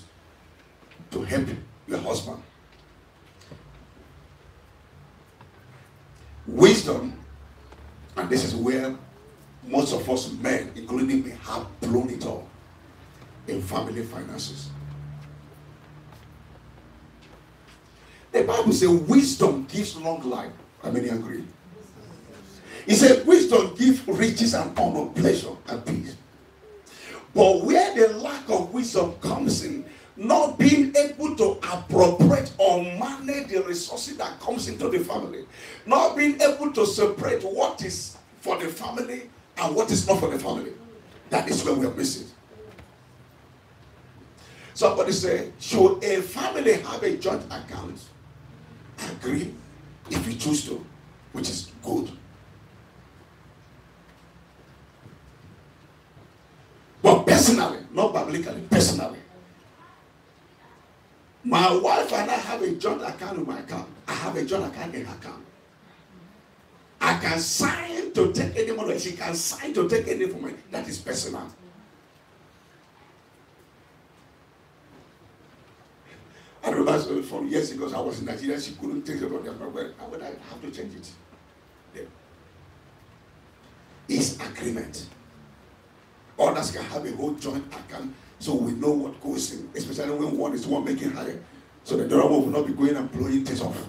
to help your husband. Wisdom, and this is where most of us men, including me, have blown it all in family finances. The Bible says wisdom gives long life. How many agree? It said wisdom gives riches and honor, pleasure and peace. But where the lack of wisdom comes in, not being able to appropriate or manage the resources that comes into the family, not being able to separate what is for the family and what is not for the family, that is where we are missing. Somebody say, should a family have a joint account? Agree, if you choose to, which is good. But personally, not biblically, personally, my wife and I have a joint account in my account. I have a joint account in her account. I can sign to take any money. She can sign to take any from me. That is personal. I remember from years ago, I was in Nigeria. She couldn't take it on their mobile. I would have to change it. Yeah. It's agreement. Others can have a whole joint account so we know what goes in, especially when one is the one making higher. So the other one will not be going and blowing things off.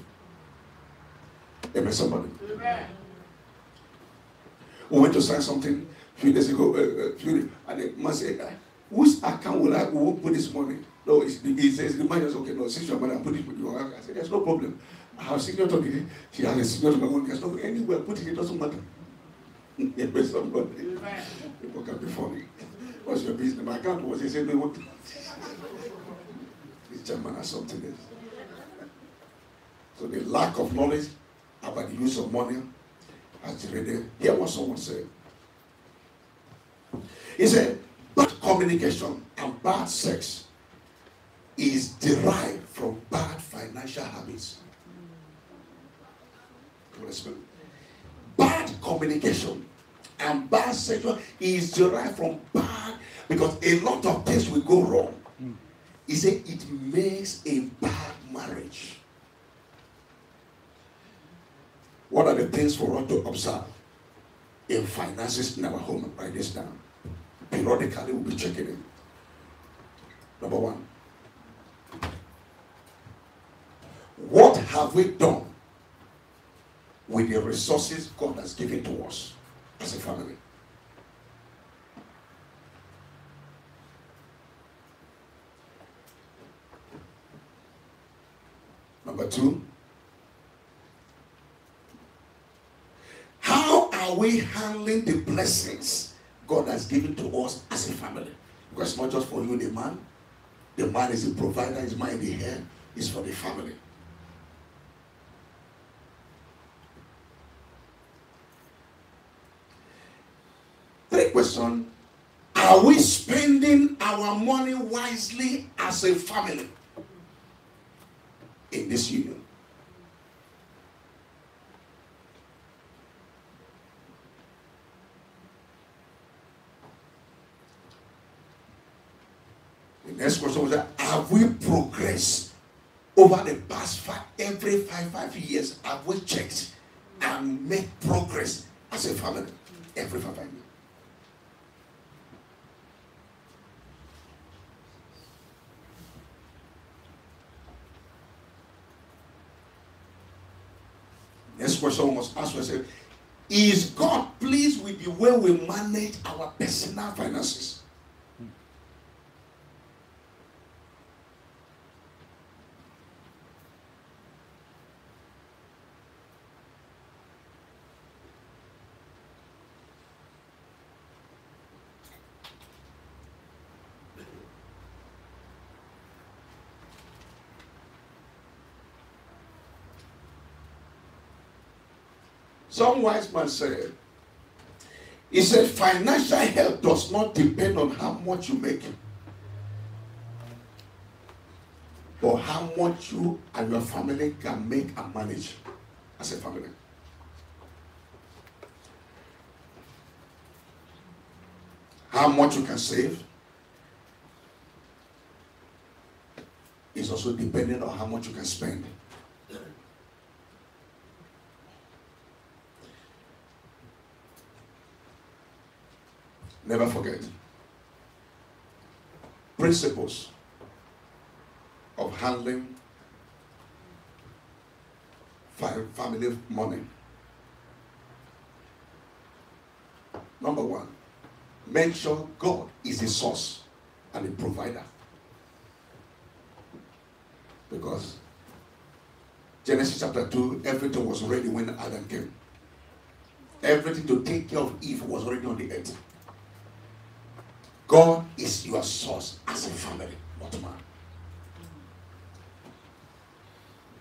Amen, somebody. Amen. We went to sign something a few days ago, and the man said, whose account will I put this money? No, he says, the man says, okay, no, since your money, I'll put it with your account. I said, there's no problem. I have signature today. She has a signature to my money. There's no anywhere, put it doesn't matter. Amen, somebody. Amen. People can be funny. What's your business? My account was, he said, no, what? This German has something else. So the lack of knowledge about the use of money has really, hear what someone said. He said, bad communication and bad sex is derived from bad financial habits. Bad communication and bad sexual is derived from bad, because a lot of things will go wrong He said it makes a bad marriage. What are the things for us to observe in finances in our home? Write this down. Periodically, we'll be checking it. Number one, what have we done with the resources God has given to us as a family? Number two, how are we handling the blessings God has given to us as a family? Because it's not just for you, the man. The man is the provider, his man the head, is for the family. Third question, are we spending our money wisely as a family in this union? The next question was that, have we progressed over the past every five years? Have we checked and made progress as a family every 5 years? Next question was asked ourselves, is God pleased with the way we manage our personal finances? Some wise man said, he said, financial health does not depend on how much you make, but how much you and your family can make and manage as a family. How much you can save is also dependent on how much you can spend. Never forget principles of handling family money. Number one, make sure God is the source and the provider. Because Genesis chapter 2, everything was ready when Adam came. Everything to take care of Eve was already on the earth. God is your source as a family, not man.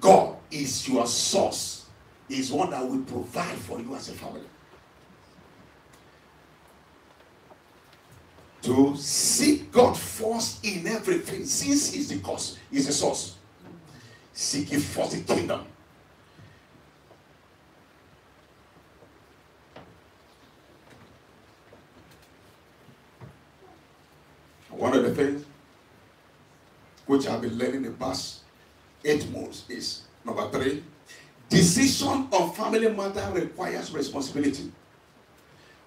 God is your source. He is one that will provide for you as a family. To seek God first in everything, since He's the cause, He's the source. Seek ye first the kingdom. One of the things which I've been learning the past 8 months is, number 3, decision on family matter requires responsibility,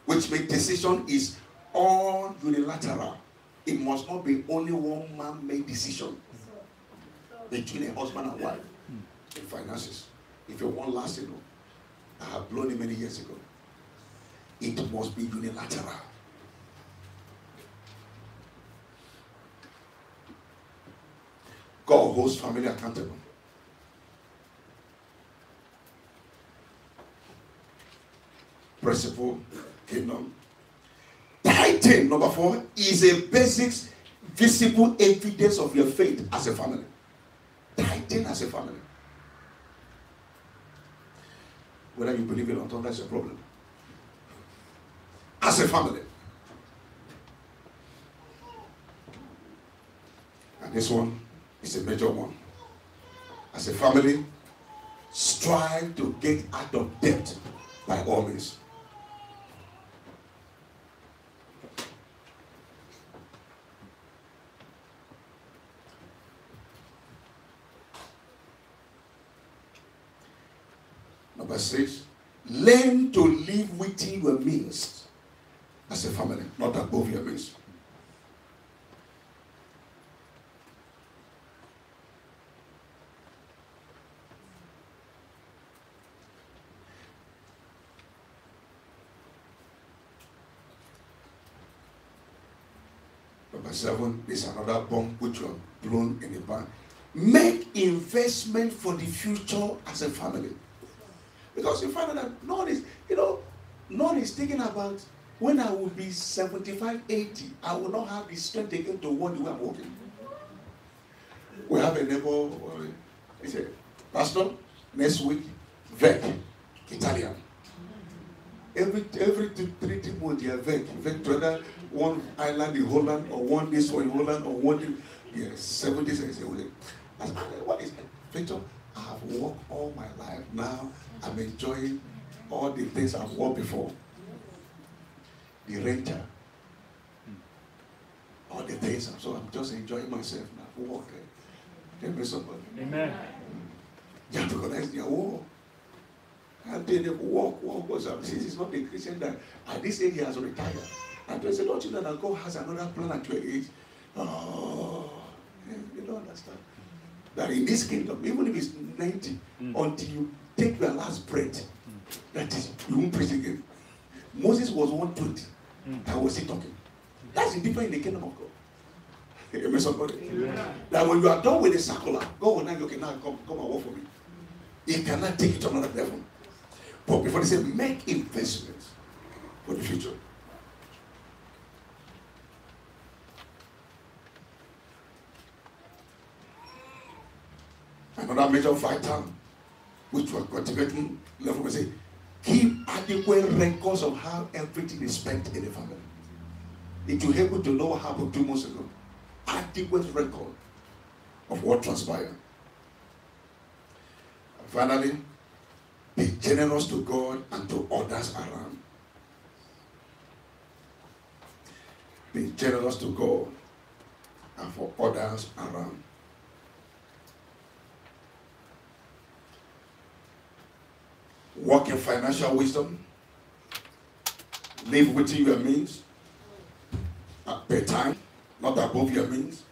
which means decision is all unilateral. It must not be only one man made decision between a husband and wife in finances. If you want last, I have blown it many years ago. It must be unilateral. God holds family accountable. Principle, kingdom. Tithing, number 4, is a basic, visible evidence of your faith as a family. Tithing as a family. Whether you believe it or not, that's a problem. As a family. And this one is a major one. As a family, strive to get out of debt by all means. Number 6, learn to live within your means as a family, not above your means. Number 7 is another bomb which you have blown in the pan. Make investment for the future as a family. Because you find out that none is thinking about when I will be 75, 80, I will not have the strength again to walk the way I'm walking. We have a neighbor, he said, Pastor, next week, VEC, Italian. Every 3 months, you have VEC to either one island in Holland, or one this one in Holland, or one in, 70 cents a week. What is it? Victor, I have worked all my life. Now I'm enjoying all the things I've worked before. The renter, all the things. So I'm just enjoying myself now. Work. Tell me somebody.
Amen.
You have to recognize their work. And then they walk. This is not a Christian that at this age he has retired. And they say, don't you know that God has another plan at your age? Oh, you don't understand. That in this kingdom, even if it's 90, until you take your last breath, that is, you won't preach again. Moses was 120. That was he talking. That's the difference in the kingdom of God. Amen, somebody? Amen. That when you are done with the circular, God will now, okay, now come and work for me. He cannot take it to another level. But before they say, make investments for the future. Another major factor which we are cultivating, level we say, keep adequate records of how everything is spent in the family. It will help you to know what happened 2 months ago. Adequate record of what transpired. And finally, be generous to God and to others around. Be generous to God and for others around. Walk in financial wisdom. Live within your means. Pay time, not above your means.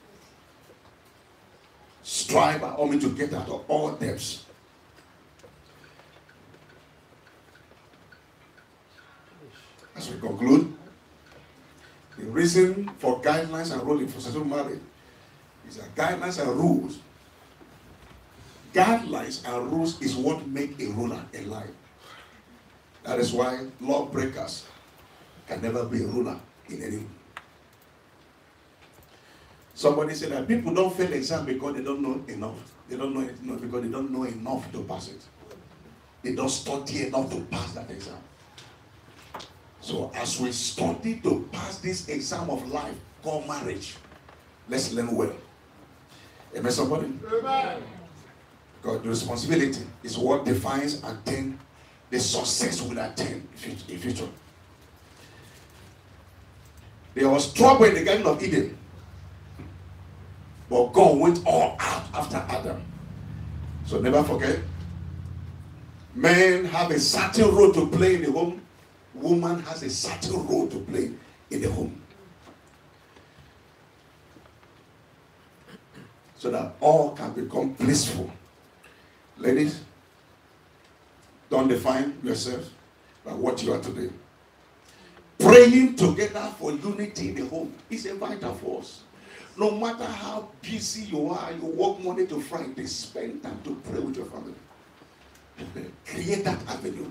Strive by all means to get out of all debts. As we conclude, the reason for guidelines and rules for successful marriage is that guidelines and rules. Guidelines and rules is what make a ruler a life. That is why lawbreakers can never be a ruler in any. Somebody said that people don't fail exam because they don't know enough. They don't know enough because they don't know enough to pass it. They don't study enough to pass that exam. So as we study to pass this exam of life called marriage, let's learn well. Amen, somebody? Amen. Because the responsibility is what defines and attain the success we will attain in future. There was trouble in the Garden of Eden, but God went all out after Adam. So never forget, men have a certain role to play in the home. Woman has a certain role to play in the home. So that all can become blissful. Ladies, don't define yourselves by what you are today. Praying together for unity in the home is a vital force. No matter how busy you are, you work Monday to Friday, spend time to pray with your family. Create that avenue.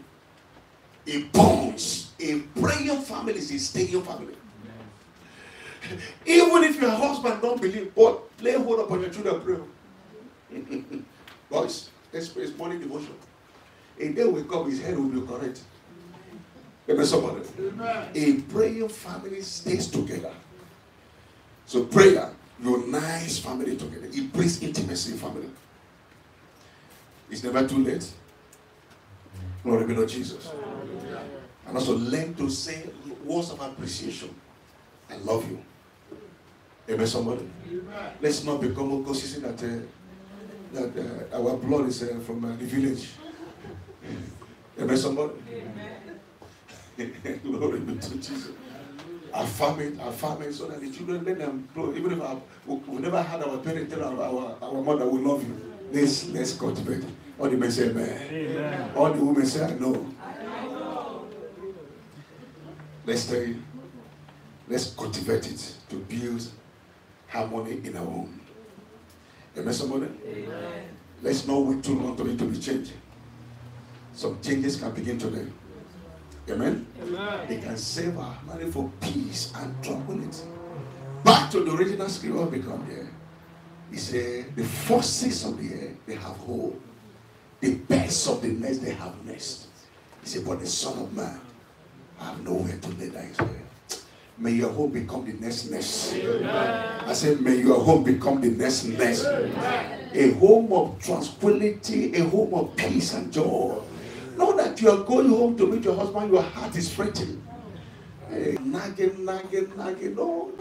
It bonds. A praying family is a staying family. Even if your husband don't believe, but lay hold upon your children, pray. Boys, let's pray morning devotion. A day will come, his head will be correct. Amen, somebody. Amen. A praying family stays together. So prayer unites family together. It brings intimacy in family. It's never too late. Glory be to Jesus. Hallelujah. And also learn to say words of appreciation. I love you. Amen, somebody. Amen. Let's not become a gossip that our blood is from the village. Amen, somebody? Amen. Glory be to Jesus. Affirm it so that the children let them grow. Even if we never had our parents tell our mother, we love you. Let's cultivate it. All the men say amen. All the women say I know. Let's cultivate it to build harmony in our home. Amen, somebody? Amen. Let's not wait too long for it to be changed. Some changes can begin today. Amen? Amen. They can save our money for peace and tranquility. Back to the original scripture we come here. He said, the forces of the air, they have home. The birds of the nest, they have nest. He said, but the Son of Man, I have nowhere to lay down his head. May your home become the next nest. Amen. I said, may your home become the next nest. Amen. A home of tranquility, a home of peace and joy. Not that you are going home to meet your husband, your heart is fretting. Nagging. No.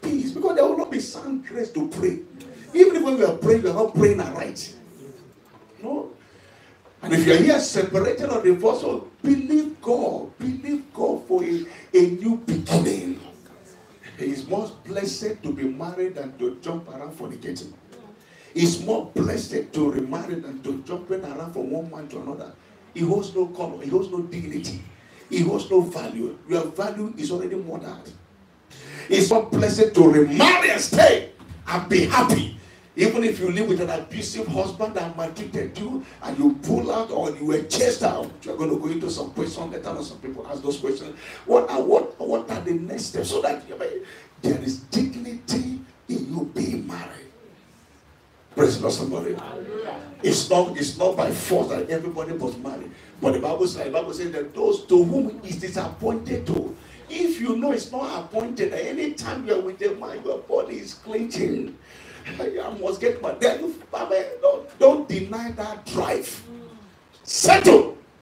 Peace. Because there will not be sound grace to pray. Even if when we are praying, we are not praying aright. No. And if you are here separated or divorced, so believe God for a new beginning. It's more blessed to be married than to jump around fornicating. It's more blessed to remarry than to jumping around from one man to another. He holds no color, he holds no dignity, he holds no value. Your value is already murdered. It's more blessed to remarry and stay and be happy. Even if you live with an abusive husband that maltreated you and you pull out or you were chased out, you're going to go into some questions later on. Some people ask those questions. What are the next steps? So that there is dignity in you being married. Praise the Lord, somebody. It's not by force that everybody must marry. But the Bible says that those to whom it is appointed to. If you know it's not appointed, anytime you're with a man, your body is clenching. I must get my then don't deny that drive. Settle.